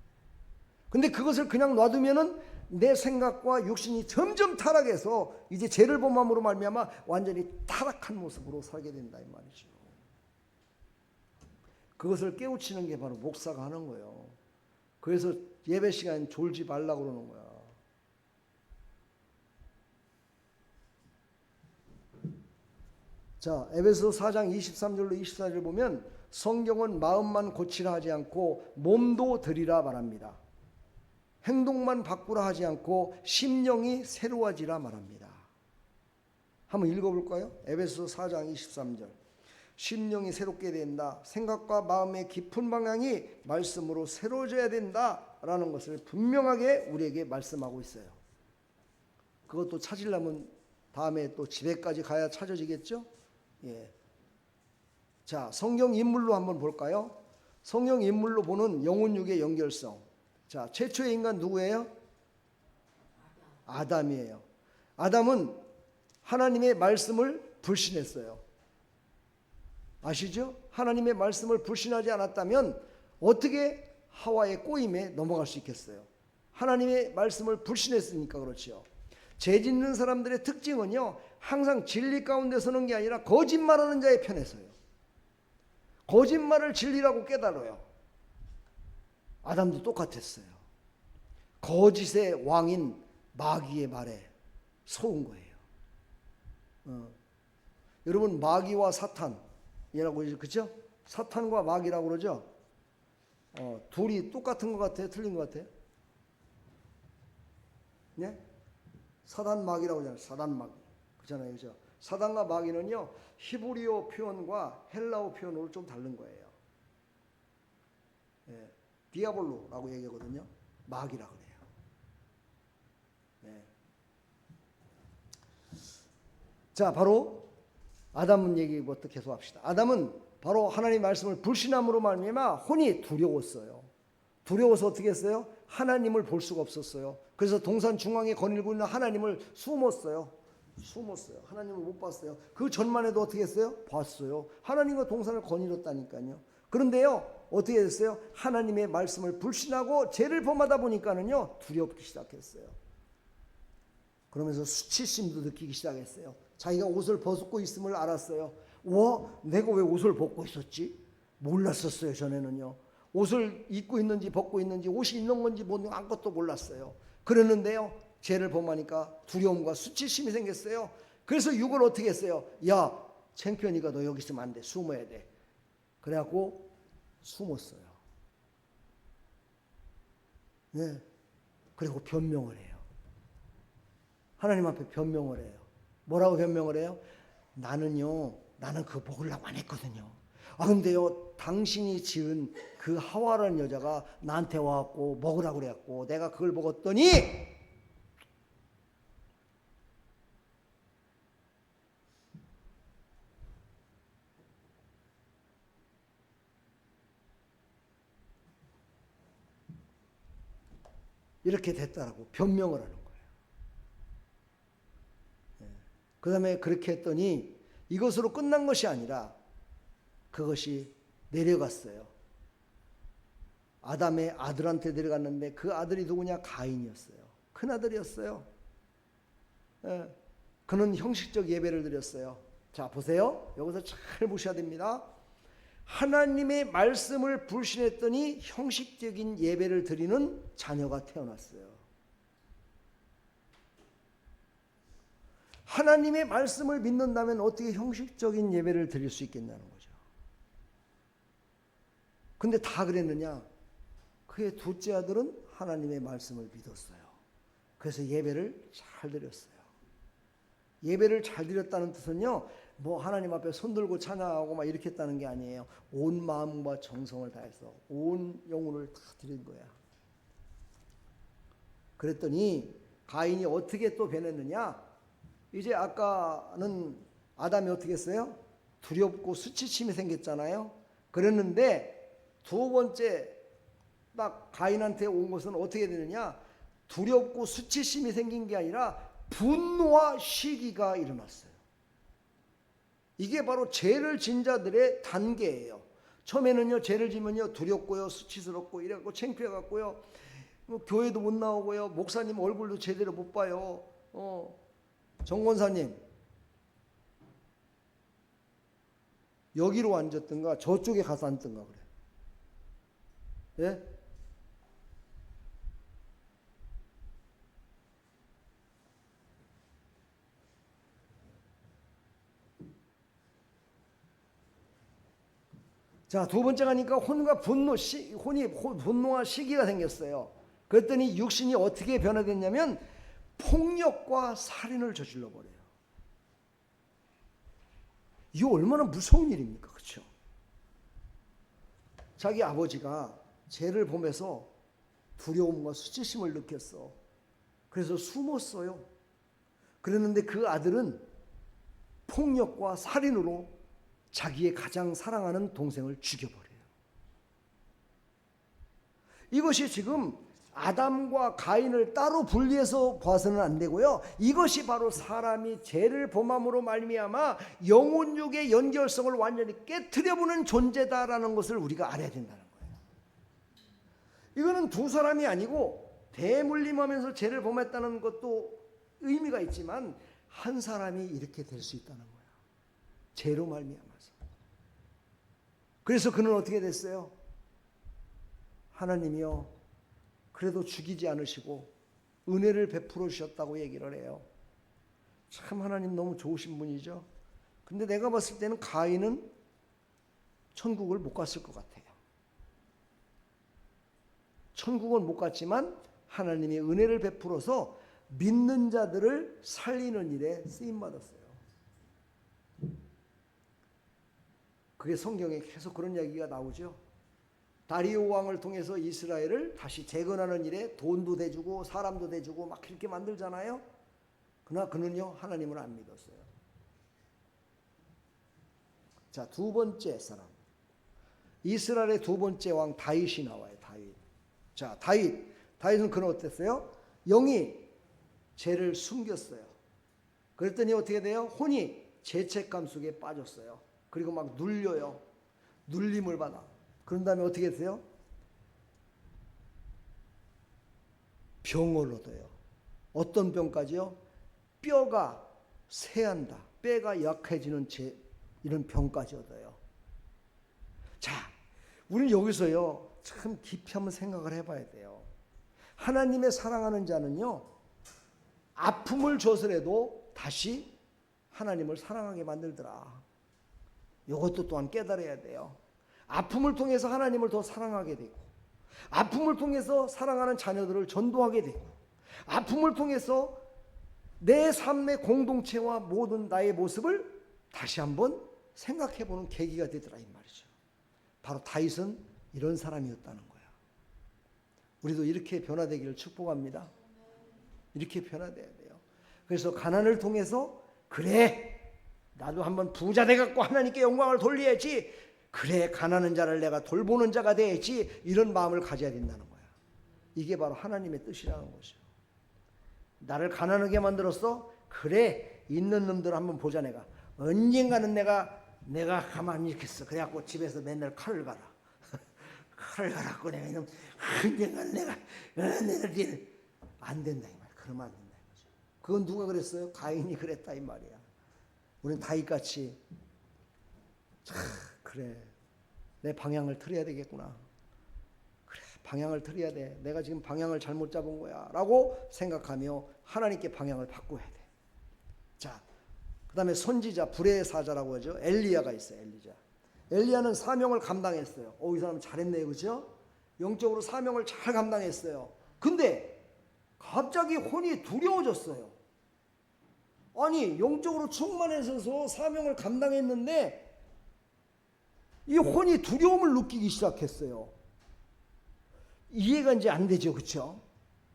근데 그것을 그냥 놔두면은 내 생각과 육신이 점점 타락해서 이제 죄를 범함으로 말미암아 완전히 타락한 모습으로 살게 된다 이 말이죠. 그것을 깨우치는 게 바로 목사가 하는 거예요. 그래서 예배 시간 졸지 말라고 그러는 거야. 자, 에베소서 4장 23절로 24절 보면 성경은 마음만 고치라 하지 않고 몸도 드리라 말합니다. 행동만 바꾸라 하지 않고 심령이 새로워지라 말합니다. 한번 읽어볼까요? 에베소서 4장 23절. 심령이 새롭게 된다. 생각과 마음의 깊은 방향이 말씀으로 새로워져야 된다라는 것을 분명하게 우리에게 말씀하고 있어요. 그것도 찾으려면 다음에 또 집에까지 가야 찾아지겠죠? 예. 자, 성경 인물로 한번 볼까요? 성경 인물로 보는 영혼육의 연결성. 자, 최초의 인간 누구예요? 아담이에요. 아담은 하나님의 말씀을 불신했어요. 아시죠? 하나님의 말씀을 불신하지 않았다면 어떻게 하와의 꼬임에 넘어갈 수 있겠어요? 하나님의 말씀을 불신했으니까 그렇죠. 죄 짓는 사람들의 특징은요, 항상 진리 가운데 서는 게 아니라 거짓말하는 자의 편에 서요. 거짓말을 진리라고 깨달아요. 아담도 똑같았어요. 거짓의 왕인 마귀의 말에 속은 거예요. 여러분, 마귀와 사탄이라고 그죠? 사탄과 마귀라고 그러죠? 둘이 똑같은 것 같아요? 틀린 것 같아요? 네? 사단 마귀라고 하잖아요. 사단 마귀. 그렇잖아요. 그죠? 사단과 마귀는요, 히브리어 표현과 헬라어 표현으로 좀 다른 거예요. 예, 디아볼로라고 얘기하거든요. 마귀라 그래요. 예. 자, 바로 아담은 얘기부터 계속 합시다. 아담은 바로 하나님의 말씀을 불신함으로 말미암아 혼이 두려웠어요. 두려워서 어떻게 했어요? 하나님을 볼 수가 없었어요. 그래서 동산 중앙에 거닐고 있는 하나님을 숨었어요. 하나님을 못 봤어요. 그 전만 해도 어떻게 했어요? 봤어요. 하나님과 동산을 거닐었다니까요. 그런데요, 어떻게 됐어요? 하나님의 말씀을 불신하고 죄를 범하다 보니까는요, 두렵기 시작했어요. 그러면서 수치심도 느끼기 시작했어요. 자기가 옷을 벗고 있음을 알았어요. 와, 내가 왜 옷을 벗고 있었지? 몰랐었어요. 전에는요. 옷을 입고 있는지 벗고 있는지, 옷이 있는 건지 뭔지 아무것도 몰랐어요. 그랬는데요, 죄를 범하니까 두려움과 수치심이 생겼어요. 그래서 육을 어떻게 했어요? 야, 창피하니까 너 여기 있으면 안 돼. 숨어야 돼. 그래갖고 숨었어요. 네. 그리고 변명을 해요. 하나님 앞에 변명을 해요. 뭐라고 변명을 해요? 나는 그거 먹으려고 안 했거든요. 근데요, 당신이 지은 그 하와라는 여자가 나한테 와갖고 먹으라고 그래갖고 내가 그걸 먹었더니 이렇게 됐다라고 변명을 하는 거예요. 그 다음에 그렇게 했더니 이것으로 끝난 것이 아니라 그것이 내려갔어요. 아담의 아들한테 내려갔는데 그 아들이 누구냐? 가인이었어요. 큰아들이었어요. 그는 형식적 예배를 드렸어요. 자, 보세요. 여기서 잘 보셔야 됩니다. 하나님의 말씀을 불신했더니 형식적인 예배를 드리는 자녀가 태어났어요. 하나님의 말씀을 믿는다면 어떻게 형식적인 예배를 드릴 수 있겠냐는 거죠. 근데 다 그랬느냐? 그의 둘째 아들은 하나님의 말씀을 믿었어요. 그래서 예배를 잘 드렸어요. 예배를 잘 드렸다는 뜻은요, 뭐 하나님 앞에 손들고 찬양하고 막 이렇게 했다는 게 아니에요. 온 마음과 정성을 다해서 온 영혼을 다 드린 거야. 그랬더니 가인이 어떻게 또 변했느냐? 이제 아까는 아담이 어떻게 했어요? 두렵고 수치심이 생겼잖아요. 그랬는데 두 번째 딱 가인한테 온 것은 어떻게 되느냐? 두렵고 수치심이 생긴 게 아니라 분노와 시기가 일어났어요. 이게 바로 죄를 진 자들의 단계예요. 처음에는요, 죄를 지면요 두렵고요, 수치스럽고 이래갖고 창피해갖고요, 교회도 못 나오고요, 목사님 얼굴도 제대로 못 봐요. 정권사님 여기로 앉았든가 저쪽에 가서 앉든가 그래. 예? 자, 두 번째 가니까 분노와 시기가 생겼어요. 그랬더니 육신이 어떻게 변화됐냐면 폭력과 살인을 저질러 버려요. 이거 얼마나 무서운 일입니까? 그렇죠? 자기 아버지가 죄를 보면서 두려움과 수치심을 느꼈어. 그래서 숨었어요. 그랬는데 그 아들은 폭력과 살인으로 자기의 가장 사랑하는 동생을 죽여버려요. 이것이 지금 아담과 가인을 따로 분리해서 봐서는 안 되고요. 이것이 바로 사람이 죄를 범함으로 말미암아 영혼육의 연결성을 완전히 깨트려보는 존재다라는 것을 우리가 알아야 된다는 거예요. 이거는 두 사람이 아니고 대물림하면서 죄를 범했다는 것도 의미가 있지만 한 사람이 이렇게 될 수 있다는 거예요. 죄로 말미암아서. 그래서 그는 어떻게 됐어요? 하나님이요, 그래도 죽이지 않으시고 은혜를 베풀어 주셨다고 얘기를 해요. 참 하나님 너무 좋으신 분이죠. 근데 내가 봤을 때는 가인은 천국을 못 갔을 것 같아요. 천국은 못 갔지만 하나님이 은혜를 베풀어서 믿는 자들을 살리는 일에 쓰임받았어요. 그게 성경에 계속 그런 이야기가 나오죠. 다리오 왕을 통해서 이스라엘을 다시 재건하는 일에 돈도 대주고 사람도 대주고 막 이렇게 만들잖아요. 그러나 그는요, 하나님을 안 믿었어요. 자, 두 번째 사람, 이스라엘의 두 번째 왕 다윗이 나와요. 다윗. 자, 다윗은 그는 어땠어요? 영이 죄를 숨겼어요. 그랬더니 어떻게 돼요? 혼이 죄책감 속에 빠졌어요. 그리고 막 눌려요. 눌림을 받아. 그런 다음에 어떻게 돼요? 병을 얻어요. 어떤 병까지요? 뼈가 쇠한다. 뼈가 약해지는 이런 병까지 얻어요. 자, 우리는 여기서요, 참 깊이 한번 생각을 해봐야 돼요. 하나님의 사랑하는 자는요, 아픔을 줘서라도 다시 하나님을 사랑하게 만들더라. 이것도 또한 깨달아야 돼요. 아픔을 통해서 하나님을 더 사랑하게 되고, 아픔을 통해서 사랑하는 자녀들을 전도하게 되고, 아픔을 통해서 내 삶의 공동체와 모든 나의 모습을 다시 한번 생각해보는 계기가 되더라 이 말이죠. 바로 다윗은 이런 사람이었다는 거야. 우리도 이렇게 변화되기를 축복합니다. 이렇게 변화돼야 돼요. 그래서 가난을 통해서 그래, 나도 한번 부자 돼갖고 하나님께 영광을 돌려야지, 그래 가난한 자를 내가 돌보는 자가 돼야지, 이런 마음을 가져야 된다는 거야. 이게 바로 하나님의 뜻이라는 거죠. 나를 가난하게 만들었어? 그래, 있는 놈들 한번 보자. 내가 언젠가는 내가 가만히 있겠어. 그래갖고 집에서 맨날 칼을 갈아. 칼을 갈아갖고 내가 이놈 언젠가는 내가 안 된다 이 말. 그러면 안 된다 이 거죠. 그건 누가 그랬어요? 가인이 그랬다 이 말이야. 우리는 다윗같이 그래 내 방향을 틀어야 되겠구나. 그래 방향을 틀어야 돼. 내가 지금 방향을 잘못 잡은 거야 라고 생각하며 하나님께 방향을 바꿔야 돼. 자, 그 다음에 선지자 불의 사자라고 하죠. 엘리야가 있어요. 엘리야는 사명을 감당했어요. 이 사람 잘했네요. 그죠? 영적으로 사명을 잘 감당했어요. 근데 갑자기 혼이 두려워졌어요. 아니 영적으로 충만해서 사명을 감당했는데 이 혼이 두려움을 느끼기 시작했어요. 이해가 이제 안 되죠. 그렇죠?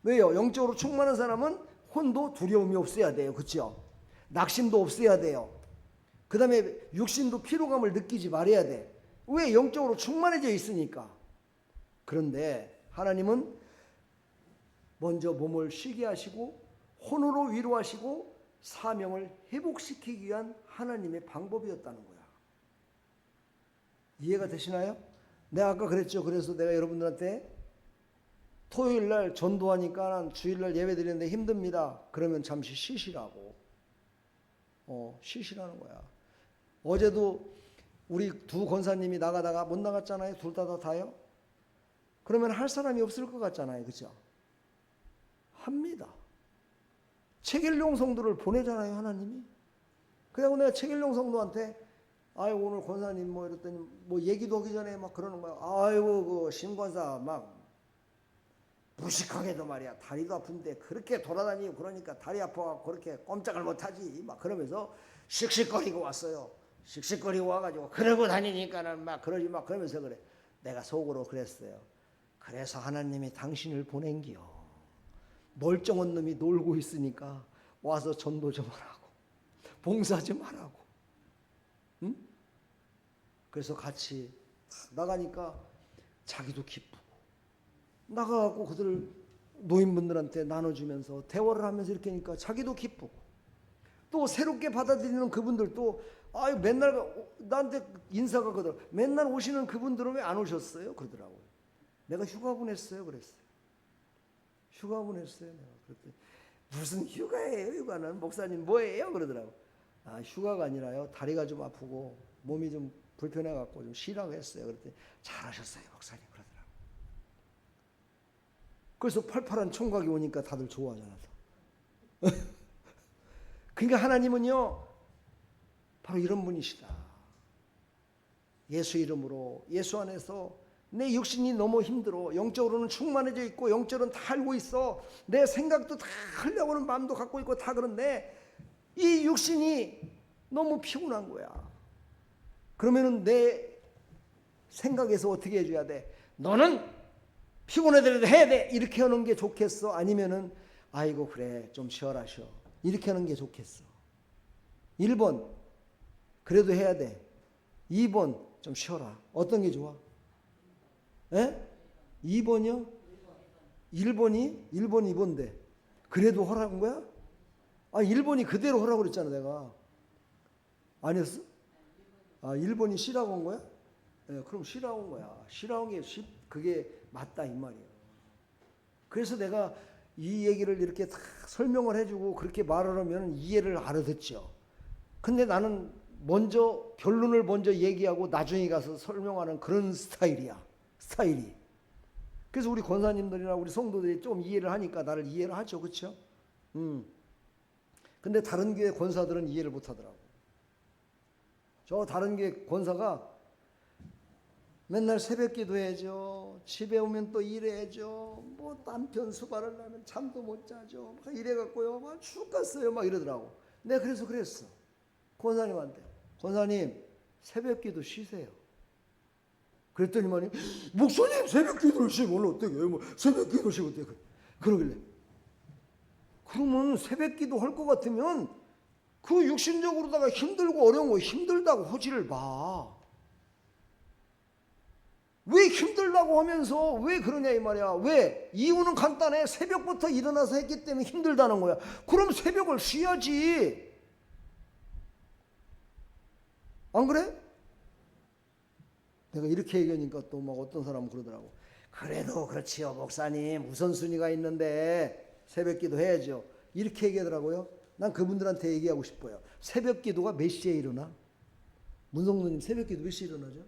왜요? 영적으로 충만한 사람은 혼도 두려움이 없어야 돼요. 그렇죠? 낙심도 없어야 돼요. 그 다음에 육신도 피로감을 느끼지 말아야 돼. 왜? 영적으로 충만해져 있으니까. 그런데 하나님은 먼저 몸을 쉬게 하시고 혼으로 위로하시고 사명을 회복시키기 위한 하나님의 방법이었다는 거야. 이해가 되시나요? 내가 아까 그랬죠. 그래서 내가 여러분들한테 토요일날 전도하니까 주일날 예배 드리는데 힘듭니다. 그러면 잠시 쉬시라고. 쉬시라는 거야. 어제도 우리 두 권사님이 나가다가 못 나갔잖아요. 둘 다 다요. 그러면 할 사람이 없을 것 같잖아요. 그죠? 합니다. 책일용 성도를 보내잖아요. 하나님이. 그래서 내가 책일용 성도한테 아이고 오늘 권사님 뭐 이랬더니 뭐 얘기도 하기 전에 막 그러는 거야. 아이고 그 신권사 막 무식하게도 말이야. 다리도 아픈데 그렇게 돌아다니고 그러니까 다리 아파갖고 그렇게 꼼짝을 못하지. 막 그러면서 씩씩거리고 왔어요. 씩씩거리고 와가지고 그러고 다니니까는 막 그러지 막 그러면서 그래. 내가 속으로 그랬어요. 그래서 하나님이 당신을 보낸기요. 멀쩡한 놈이 놀고 있으니까 와서 전도 좀 하라고. 봉사 좀 하라고. 응? 그래서 같이 나가니까 자기도 기쁘고 나가갖고 그들 노인분들한테 나눠주면서 대화를 하면서 이렇게 하니까 자기도 기쁘고 또 새롭게 받아들이는 그분들도 아유 맨날 나한테 인사가 그러더라고. 맨날 오시는 그분들은 왜 안 오셨어요? 그러더라고요. 내가 휴가 보냈어요. 그랬어요. 휴가 보냈어요. 내가 그랬더니 무슨 휴가예요? 휴가는 목사님 뭐예요? 그러더라고. 아 휴가가 아니라요. 다리가 좀 아프고 몸이 좀 불편해갖고 좀 쉬라고 했어요. 그랬더니 잘하셨어요 목사님 그러더라고. 그래서 팔팔한 총각이 오니까 다들 좋아하잖아. 그러니까 하나님은요 바로 이런 분이시다. 예수 이름으로 예수 안에서 내 육신이 너무 힘들어. 영적으로는 충만해져 있고 영적으로는 다 알고 있어. 내 생각도 다 하려고 하는 마음도 갖고 있고 다 그런데 이 육신이 너무 피곤한 거야. 그러면은 내 생각에서 어떻게 해줘야 돼? 너는 피곤해더라도 해야 돼. 이렇게 하는 게 좋겠어? 아니면은 아이고 그래 좀 쉬어라 쉬어. 이렇게 하는 게 좋겠어? 1번 그래도 해야 돼. 2번 좀 쉬어라. 어떤 게 좋아? 에? 2번이요? 1번이? 1번 2번인데 그래도 허락한 거야? 아 1번이 그대로 허락을 했잖아 내가. 아니었어? 아 1번이 쉬라고 한 거야? 네, 그럼 쉬라고 한 거야. 쉬라고 한 게 그게 맞다 이 말이에요. 그래서 내가 이 얘기를 이렇게 다 설명을 해주고 그렇게 말을 하면 이해를 알아듣죠. 근데 나는 먼저 결론을 먼저 얘기하고 나중에 가서 설명하는 그런 스타일이. 그래서 우리 권사님들이나 우리 성도들이 좀 이해를 하니까 나를 이해를 하죠. 그렇죠? 근데 다른 교회 권사들은 이해를 못 하더라고. 저 다른 교회 권사가 맨날 새벽 기도해야죠. 집에 오면 또 일해야죠. 뭐 남편 수발을 나면 잠도 못 자죠. 막 이래갖고요. 막 죽겠어요. 막 이러더라고. 내가 그래서 그랬어. 권사님한테. 권사님 새벽 기도 쉬세요. 그랬더니만이 목사님 새벽 기도를 쉬면 어떻게 해요? 뭐 새벽 기도 쉬면 어떻게 해요? 그러길래 그러면 새벽 기도 할 것 같으면 그 육신적으로다가 힘들고 어려운 거 힘들다고 호지를 봐. 왜 힘들다고 하면서 왜 그러냐 이 말이야. 왜? 이유는 간단해. 새벽부터 일어나서 했기 때문에 힘들다는 거야. 그럼 새벽을 쉬어야지. 안 그래? 내가 이렇게 얘기하니까 또 막 어떤 사람은 그러더라고. 그래도 그렇지요 목사님 우선순위가 있는데 새벽 기도 해야죠. 이렇게 얘기하더라고요. 난 그분들한테 얘기하고 싶어요. 새벽 기도가 몇 시에 일어나? 문성도님 새벽 기도 몇 시에 일어나죠?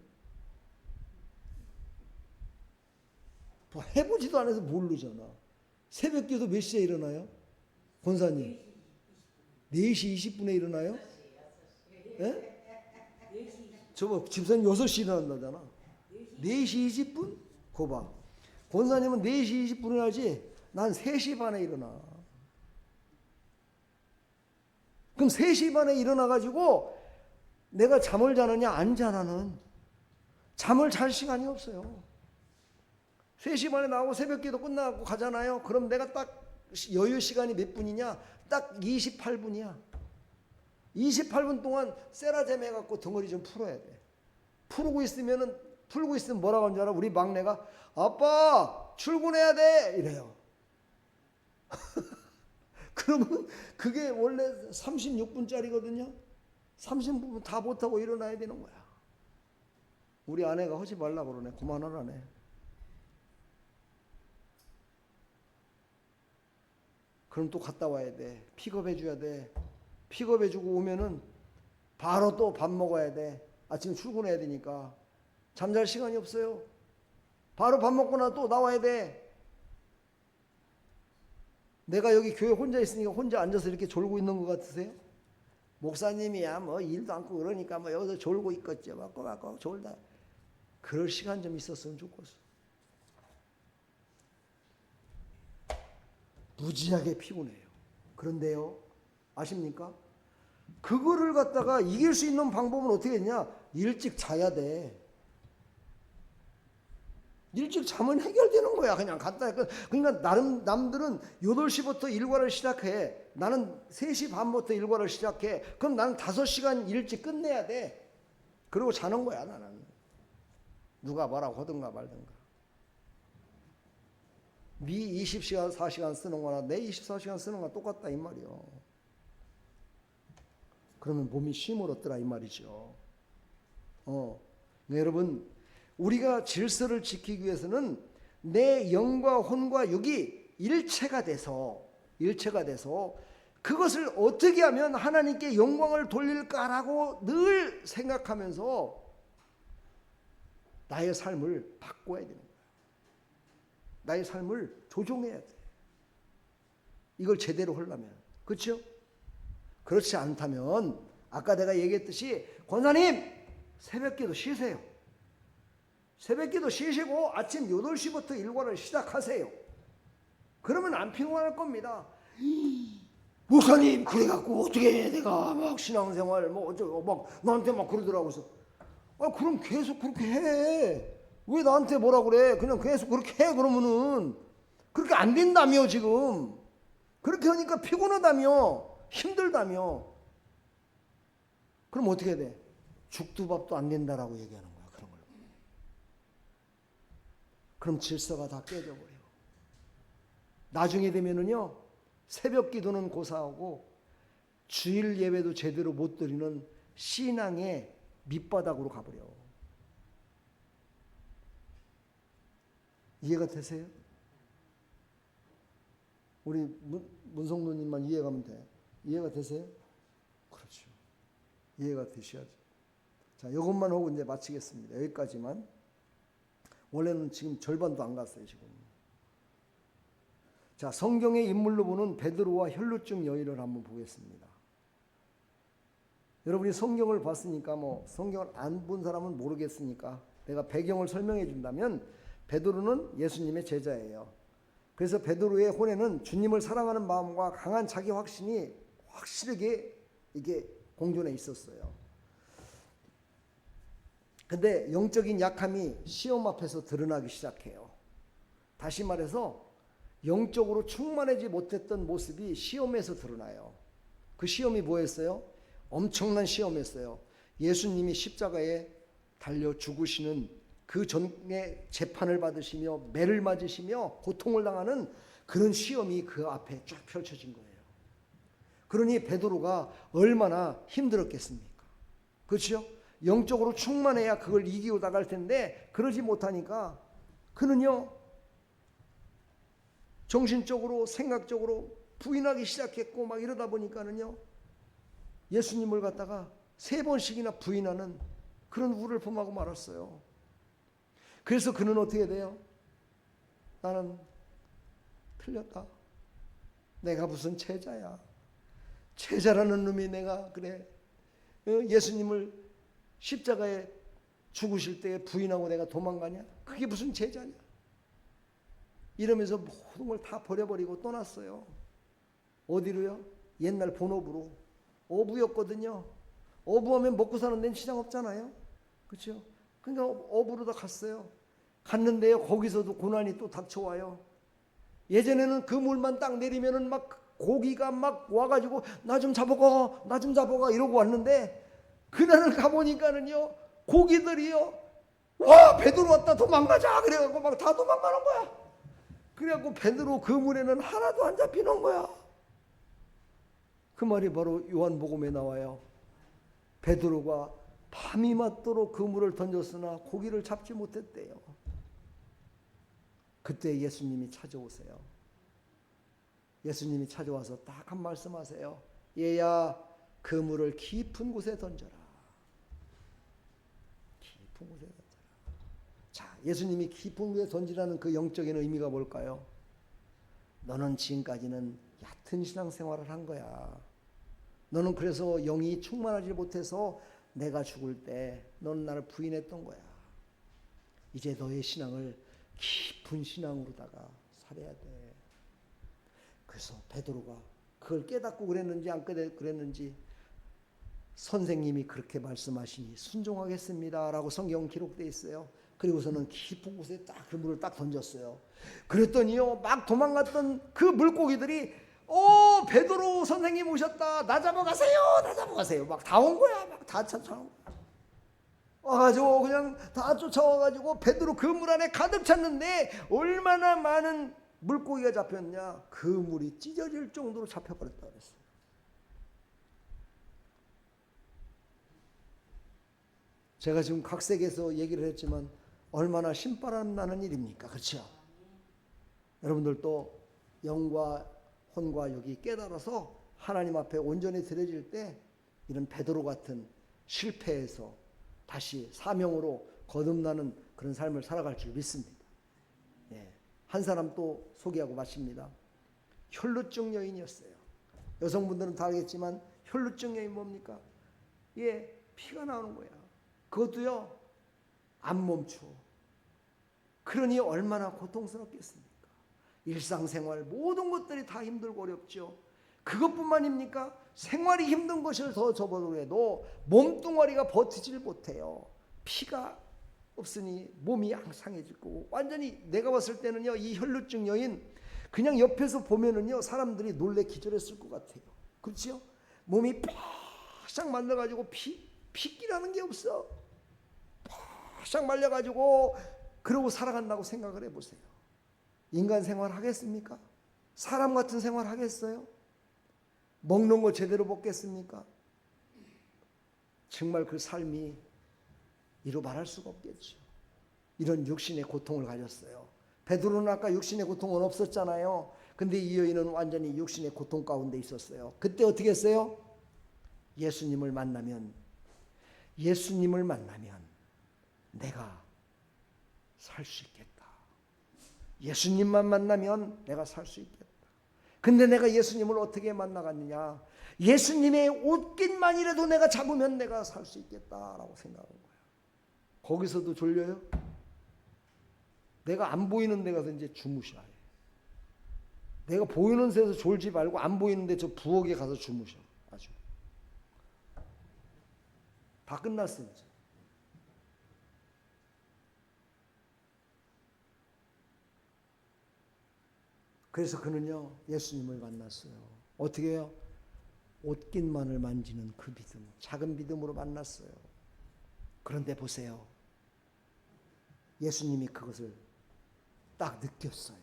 뭐 해보지도 않아서 모르잖아. 새벽 기도 몇 시에 일어나요? 권사님 4시 20분에 일어나요? 예? 저거 집사님 6시 일어난다잖아. 4시 20분? 거 봐. 권사님은 4시 20분에 하지 난 3시 반에 일어나. 그럼 3시 반에 일어나가지고 내가 잠을 자느냐 안 자나는 잠을 잘 시간이 없어요. 3시 반에 나오고 새벽기도 끝나고 가잖아요. 그럼 내가 딱 여유 시간이 몇 분이냐? 딱 28분이야. 28분 동안 세라젬 해갖고 덩어리 좀 풀어야 돼. 풀고 있으면 뭐라고 하는 줄 알아? 우리 막내가 아빠 출근해야 돼 이래요. 그러면 그게 원래 36분짜리거든요. 30분 다 못하고 일어나야 되는 거야. 우리 아내가 하지 말라고 그러네. 그만하라네. 그럼 또 갔다 와야 돼. 픽업해 줘야 돼. 픽업해 주고 오면은 바로 또 밥 먹어야 돼. 아침에 출근해야 되니까. 잠잘 시간이 없어요. 바로 밥 먹고 나 또 나와야 돼. 내가 여기 교회 혼자 있으니까 혼자 앉아서 이렇게 졸고 있는 것 같으세요? 목사님이야 뭐 일도 않고 그러니까 뭐 여기서 졸고 있겠죠. 맞고 졸다. 그럴 시간 좀 있었으면 좋겠어. 무지하게 피곤해요. 그런데요, 아십니까? 그거를 갖다가 이길 수 있는 방법은 어떻게 했냐? 일찍 자야 돼. 일찍 자면 해결되는 거야. 그냥 간단해. 그러니까 남들은 8시부터 일과를 시작해. 나는 3시 반부터 일과를 시작해. 그럼 나는 5시간 일찍 끝내야 돼. 그리고 자는 거야 나는. 누가 뭐라고 하든가 말든가. 네 20시간 4시간 쓰는 거나 내 24시간 쓰는 거나 똑같다 이 말이요. 그러면 몸이 쉼을 얻더라 이 말이죠. 여러분 우리가 질서를 지키기 위해서는 내 영과 혼과 육이 일체가 돼서 그것을 어떻게 하면 하나님께 영광을 돌릴까라고 늘 생각하면서 나의 삶을 바꿔야 되는 거야. 나의 삶을 조종해야 돼. 이걸 제대로 하려면. 그렇죠? 그렇지 않다면 아까 내가 얘기했듯이 권사님 새벽기도 쉬세요. 새벽기도 쉬시고 아침 8시부터 일과를 시작하세요. 그러면 안 피곤할 겁니다. 목사님 그래갖고 어떻게 해 내가 막 신앙생활 뭐 어쩌고 막 나한테 막 그러더라고. 그래서 그럼 계속 그렇게 해. 왜 나한테 뭐라 그래? 그냥 계속 그렇게 해. 그러면은 그렇게 안 된다며 지금. 그렇게 하니까 피곤하다며 힘들다며. 그럼 어떻게 돼? 죽도 밥도 안 된다라고 얘기하는 거야. 그런 걸. 그럼 질서가 다 깨져버려. 나중에 되면은요 새벽 기도는 고사하고 주일 예배도 제대로 못 드리는 신앙의 밑바닥으로 가버려. 이해가 되세요? 우리 문성도님만 이해가면 돼. 이해가 되세요? 그렇죠. 이해가 되셔야죠. 자, 이것만 하고 이제 마치겠습니다. 여기까지만. 원래는 지금 절반도 안 갔어요, 지금. 자, 성경의 인물로 보는 베드로와 혈루증 여인을 한번 보겠습니다. 여러분이 성경을 봤으니까 뭐 성경을 안 본 사람은 모르겠으니까 내가 배경을 설명해 준다면 베드로는 예수님의 제자예요. 그래서 베드로의 혼에는 주님을 사랑하는 마음과 강한 자기 확신이 확실하게 이게 공존해 있었어요. 근데 영적인 약함이 시험 앞에서 드러나기 시작해요. 다시 말해서 영적으로 충만하지 못했던 모습이 시험에서 드러나요. 그 시험이 뭐였어요? 엄청난 시험이었어요. 예수님이 십자가에 달려 죽으시는 그 전에 재판을 받으시며 매를 맞으시며 고통을 당하는 그런 시험이 그 앞에 쫙 펼쳐진 거예요. 그러니 베드로가 얼마나 힘들었겠습니까? 그렇죠? 영적으로 충만해야 그걸 이기고 나갈 텐데 그러지 못하니까 그는요 정신적으로 생각적으로 부인하기 시작했고 막 이러다 보니까는요, 예수님을 갖다가 3번씩이나 부인하는 그런 우를 범하고 말았어요. 그래서 그는 어떻게 돼요? 나는 틀렸다. 내가 무슨 제자야. 제자라는 놈이 내가 그래 예수님을 십자가에 죽으실 때 부인하고 내가 도망가냐? 그게 무슨 제자냐? 이러면서 모든 걸 다 버려버리고 떠났어요. 어디로요? 옛날 본업으로. 어부였거든요. 어부하면 먹고 사는 데는 시장 없잖아요. 그렇죠? 그러니까 어부로 다 갔어요. 갔는데요, 거기서도 고난이 또 닥쳐와요. 예전에는 그 물만 딱 내리면은 막 고기가 막 와가지고 나 좀 잡아가, 나 좀 잡아가 이러고 왔는데, 그날을 가보니까는요, 고기들이요, 와 베드로 왔다 도망가자 그래갖고 막 다 도망가는 거야. 그래갖고 베드로 그 물에는 하나도 안 잡히는 거야. 그 말이 바로 요한복음에 나와요. 베드로가 밤이 맞도록 그물을 던졌으나 고기를 잡지 못했대요. 그때 예수님이 찾아오세요. 예수님이 찾아와서 딱 한 말씀하세요. 얘야, 그물을 깊은 곳에 던져라. 깊은 곳에 던져라. 자, 예수님이 깊은 곳에 던지라는 그 영적인 의미가 뭘까요? 너는 지금까지는 얕은 신앙생활을 한 거야. 너는 그래서 영이 충만하지 못해서 내가 죽을 때 너는 나를 부인했던 거야. 이제 너의 신앙을 깊은 신앙으로다가 살아야 돼. 그래서 베드로가 그걸 깨닫고 그랬는지 안 그랬는지 선생님이 그렇게 말씀하시니 순종하겠습니다 라고 성경 기록되어 있어요. 그리고서는 깊은 곳에 딱 그 물을 딱 던졌어요. 그랬더니요, 막 도망갔던 그 물고기들이 베드로 선생님 오셨다, 나 잡아가세요, 나 잡아가세요, 막 다 온 거야. 막 다 쫓아온 거야. 와가지고 그냥 다 쫓아와가지고 베드로 그 물 안에 가득 찼는데 얼마나 많은 물고기가 잡혔냐? 그 물이 찢어질 정도로 잡혀버렸다 그랬어요. 제가 지금 각색에서 얘기를 했지만 얼마나 신바람 나는 일입니까? 그렇죠? 여러분들도 영과 혼과 육이 깨달아서 하나님 앞에 온전히 드려질 때 이런 베드로 같은 실패에서 다시 사명으로 거듭나는 그런 삶을 살아갈 줄 믿습니다. 예. 한 사람 또 소개하고 마칩니다. 혈루증 여인이었어요. 여성분들은 다 알겠지만 혈루증 여인 뭡니까? 예, 피가 나오는 거야. 그것도요, 안 멈춰. 그러니 얼마나 고통스럽겠습니까? 일상생활 모든 것들이 다 힘들고 어렵죠. 그것뿐만입니까? 생활이 힘든 것을 더 접어도 몸뚱아리가 버티질 못해요. 피가 없으니 몸이 상해지고 완전히 내가 봤을 때는요, 이 혈루증 여인 그냥 옆에서 보면은요, 사람들이 놀래 기절했을 것 같아요. 그렇죠? 몸이 바싹 말라가지고 핏기라는 게 없어. 바싹 말려가지고 그러고 살아간다고 생각을 해보세요. 인간 생활 하겠습니까? 사람 같은 생활 하겠어요? 먹는 거 제대로 먹겠습니까? 정말 그 삶이 이루 말할 수가 없겠죠. 이런 육신의 고통을 가졌어요. 베드로는 아까 육신의 고통은 없었잖아요. 근데 이 여인은 완전히 육신의 고통 가운데 있었어요. 그때 어떻게 했어요? 예수님을 만나면 내가 살 수 있겠다. 예수님만 만나면 내가 살 수 있겠다. 근데 내가 예수님을 어떻게 만나갔느냐? 예수님의 옷깃만이라도 내가 잡으면 내가 살 수 있겠다라고 생각한 거예요. 거기서도 졸려요? 내가 안 보이는 데 가서 이제 주무셔야 해. 내가 보이는 데서 졸지 말고 안 보이는 데 저 부엌에 가서 주무셔. 아주 다 끝났어요. 이제. 그래서 그는요, 예수님을 만났어요. 어떻게 해요? 옷깃만을 만지는 그 믿음, 작은 믿음으로 만났어요. 그런데 보세요. 예수님이 그것을 딱 느꼈어요.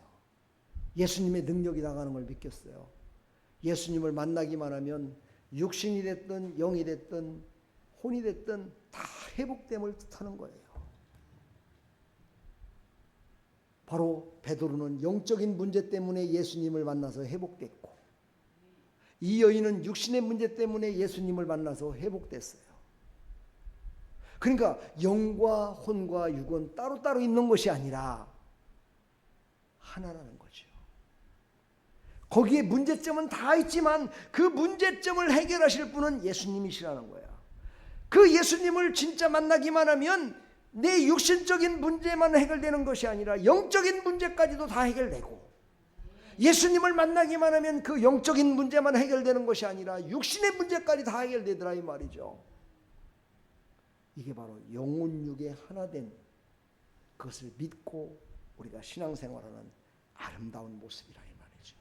예수님의 능력이 나가는 걸 느꼈어요. 예수님을 만나기만 하면 육신이 됐든 영이 됐든 혼이 됐든 다 회복됨을 뜻하는 거예요. 바로 베드로는 영적인 문제 때문에 예수님을 만나서 회복됐고, 이 여인은 육신의 문제 때문에 예수님을 만나서 회복됐어요. 그러니까 영과 혼과 육은 따로따로 있는 것이 아니라 하나라는 거죠. 거기에 문제점은 다 있지만 그 문제점을 해결하실 분은 예수님이시라는 거야. 그 예수님을 진짜 만나기만 하면 내 육신적인 문제만 해결되는 것이 아니라 영적인 문제까지도 다 해결되고, 예수님을 만나기만 하면 그 영적인 문제만 해결되는 것이 아니라 육신의 문제까지 다 해결되더라 이 말이죠. 이게 바로 영혼육의 하나 된 그것을 믿고 우리가 신앙생활하는 아름다운 모습이라 이 말이죠.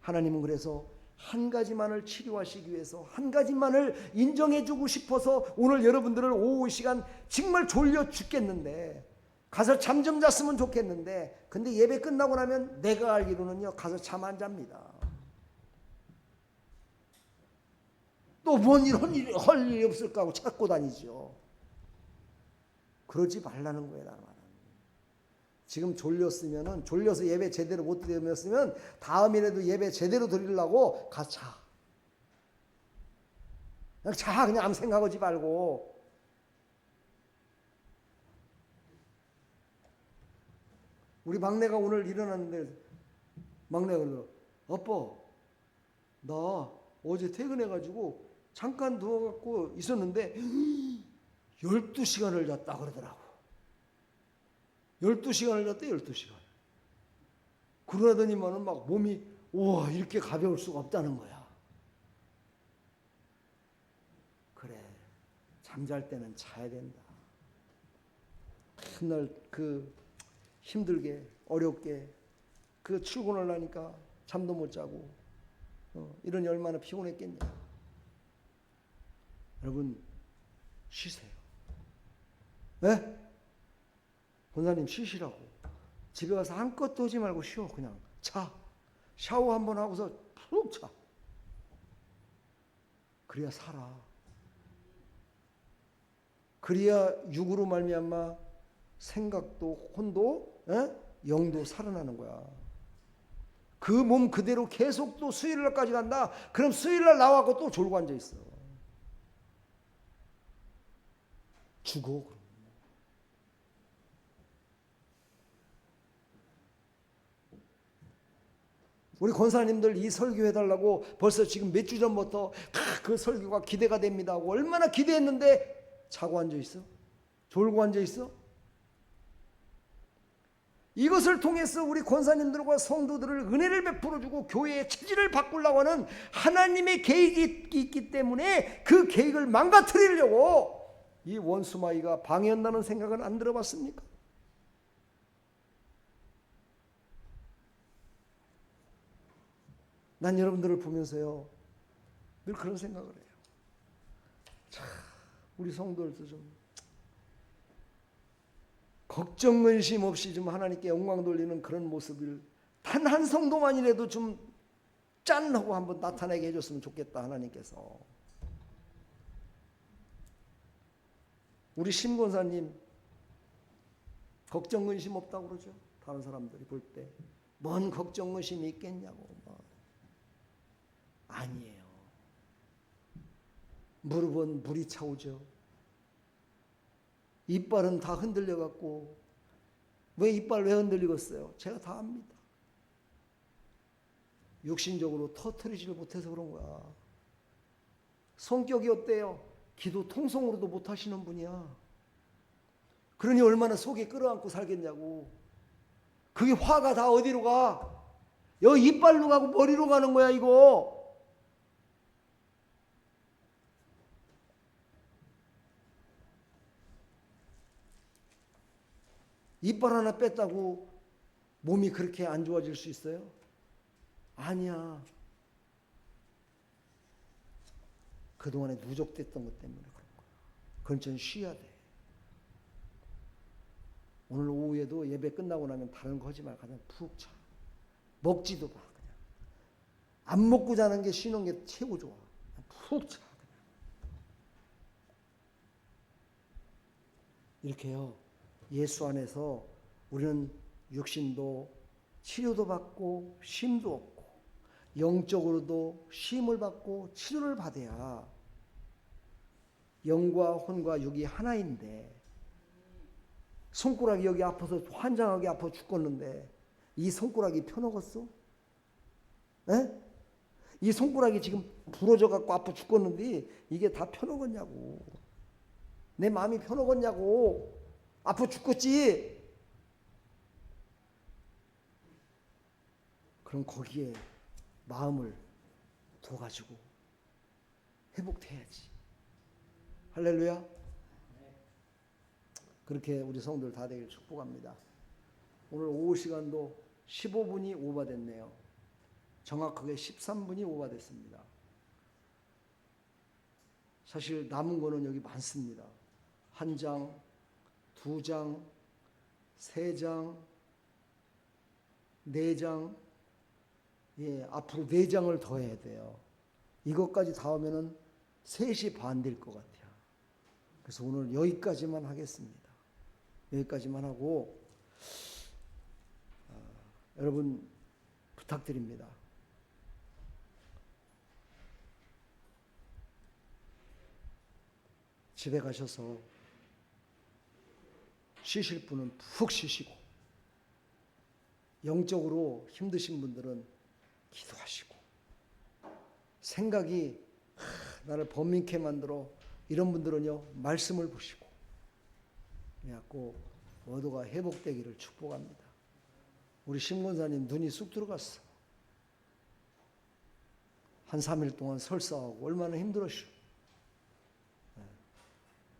하나님은 그래서 한 가지만을 치료하시기 위해서, 한 가지만을 인정해주고 싶어서 오늘 여러분들을 오후 시간 정말 졸려 죽겠는데, 가서 잠 좀 잤으면 좋겠는데, 근데 예배 끝나고 나면 내가 알기로는요 가서 잠 안 잡니다. 또 뭔 이런 일 할 일이 없을까 하고 찾고 다니죠. 그러지 말라는 거예요. 나는 지금 졸려서 예배 제대로 못 드렸으면 다음이라도 예배 제대로 드리려고 가서 자. 그냥 자. 그냥 아무 생각하지 말고. 우리 막내가 오늘 일어났는데 막내가 그러더라. 아빠, 나 어제 퇴근해가지고 잠깐 누워갖고 있었는데 12시간을 잤다 그러더라고. 12시간을 잤대. 12시간. 그러더니만은 막 몸이 우와 이렇게 가벼울 수가 없다는 거야. 그래, 잠잘 때는 자야 된다. 맨날 그 힘들게 어렵게 그 출근을 하니까 잠도 못 자고 이러니 얼마나 피곤했겠냐. 여러분 쉬세요. 네? 권사님 쉬시라고. 집에 가서 한껏도 하지 말고 쉬어. 그냥 자. 샤워 한번 하고서 푹 자. 그래야 살아. 그래야 육으로 말미암아 생각도 혼도 영도 살아나는 거야. 그 몸 그대로 계속 또 수요일날까지 간다. 그럼 수요일날 나와서 또 졸고 앉아 있어. 죽어. 우리 권사님들 이 설교해달라고 벌써 지금 몇 주 전부터 그 설교가 기대가 됩니다 하고 얼마나 기대했는데 자고 앉아있어? 졸고 앉아있어? 이것을 통해서 우리 권사님들과 성도들을 은혜를 베풀어주고 교회의 체질을 바꾸려고 하는 하나님의 계획이 있기 때문에 그 계획을 망가뜨리려고 이 원수마귀가 방해한다는 생각은 안 들어봤습니까? 난 여러분들을 보면서요 늘 그런 생각을 해요. 참 우리 성도들도 좀 걱정 근심 없이 좀 하나님께 영광 돌리는 그런 모습을 단 한 성도만이라도 좀 짠하고 한번 나타내게 해줬으면 좋겠다. 하나님께서. 우리 심권사님 걱정 근심 없다고 그러죠. 다른 사람들이 볼 때 뭔 걱정 근심이 있겠냐고. 아니에요. 무릎은 물이 차오죠. 이빨은 다 흔들려 갖고 왜 이빨 왜 흔들리겠어요? 제가 다 압니다. 육신적으로 터뜨리지를 못해서 그런 거야. 성격이 어때요? 기도 통성으로도 못 하시는 분이야. 그러니 얼마나 속에 끌어안고 살겠냐고. 그게 화가 다 어디로 가? 여기 이빨로 가고 머리로 가는 거야 이거. 이빨 하나 뺐다고 몸이 그렇게 안 좋아질 수 있어요? 아니야. 그동안에 누적됐던 것 때문에 그런 거야. 그건 좀 쉬어야 돼. 오늘 오후에도 예배 끝나고 나면 다른 거 하지 말고 그냥 푹 자. 먹지도 마. 그냥. 안 먹고 자는 게 쉬는 게 최고 좋아. 푹 자. 그냥. 이렇게요. 예수 안에서 우리는 육신도 치료도 받고 쉼도 얻고 영적으로도 쉼을 받고 치료를 받아야 영과 혼과 육이 하나인데, 손가락이 여기 아파서 환장하게 아파 죽겠는데 이 손가락이 편하겠어? 에? 이 손가락이 지금 부러져 갖고 아파 죽겠는데 이게 다 편하겠냐고. 내 마음이 편하겠냐고. 아파 죽겠지. 그럼 거기에 마음을 둬가지고 회복돼야지. 할렐루야. 그렇게 우리 성도들 다 되길 축복합니다. 오늘 오후 시간도 15분이 오버됐네요. 정확하게 13분이 오버됐습니다. 사실 남은 거는 여기 많습니다. 1장, 2장, 3장, 4장, 앞으로 4장을 더 해야 돼요. 이것까지 다 하면은 3시 반 될 것 같아요. 그래서 오늘 여기까지만 하겠습니다. 여기까지만 하고, 여러분 부탁드립니다. 집에 가셔서 쉬실 분은 푹 쉬시고, 영적으로 힘드신 분들은 기도하시고, 생각이 나를 번민케 만들어 이런 분들은요 말씀을 보시고, 그래갖고 모두가 회복되기를 축복합니다. 우리 신권사님 눈이 쑥 들어갔어. 한 3일 동안 설사하고 얼마나 힘들었슈.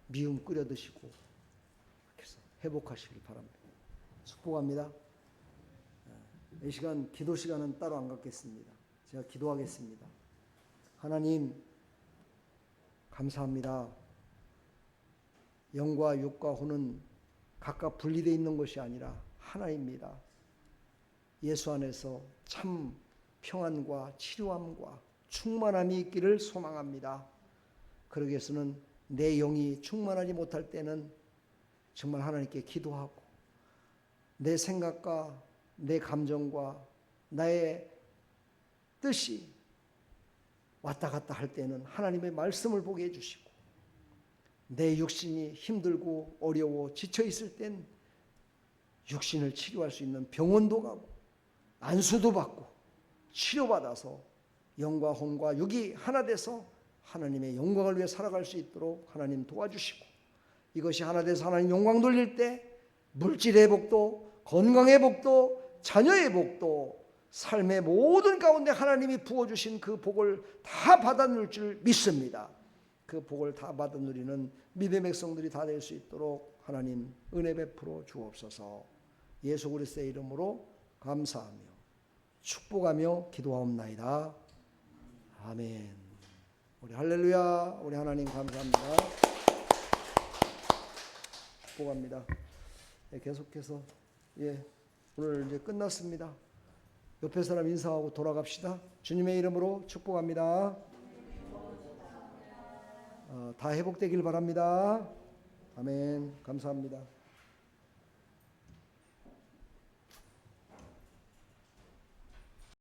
미음 끓여 드시고 이렇게 해서 회복하시길 바랍니다. 축복합니다. 이 시간 기도 시간은 따로 안 갖겠습니다. 제가 기도하겠습니다. 하나님 감사합니다. 영과 육과 혼은 각각 분리되어 있는 것이 아니라 하나입니다. 예수 안에서 참 평안과 치료함과 충만함이 있기를 소망합니다. 그러기 위해서는 내 영이 충만하지 못할 때는 정말 하나님께 기도하고, 내 생각과 내 감정과 나의 뜻이 왔다 갔다 할 때는 하나님의 말씀을 보게 해주시고, 내 육신이 힘들고 어려워 지쳐 있을 땐 육신을 치료할 수 있는 병원도 가고 안수도 받고 치료받아서 영과 혼과 육이 하나 돼서 하나님의 영광을 위해 살아갈 수 있도록 하나님 도와주시고, 이것이 하나 돼서 하나님 영광 돌릴 때 물질의 복도, 건강의 복도, 자녀의 복도, 삶의 모든 가운데 하나님이 부어주신 그 복을 다 받아 누릴 줄 믿습니다. 그 복을 다 받아 누리는 믿음의 백성들이 다 될 수 있도록 하나님 은혜 베풀어 주옵소서. 예수 그리스도의 이름으로 감사하며 축복하며 기도하옵나이다. 아멘. 우리 할렐루야. 우리 하나님 감사합니다. 축복합니다. 계속해서 오늘 이제 끝났습니다. 옆에 사람 인사하고 돌아갑시다. 주님의 이름으로 축복합니다. 다 회복되길 바랍니다. 아멘. 감사합니다.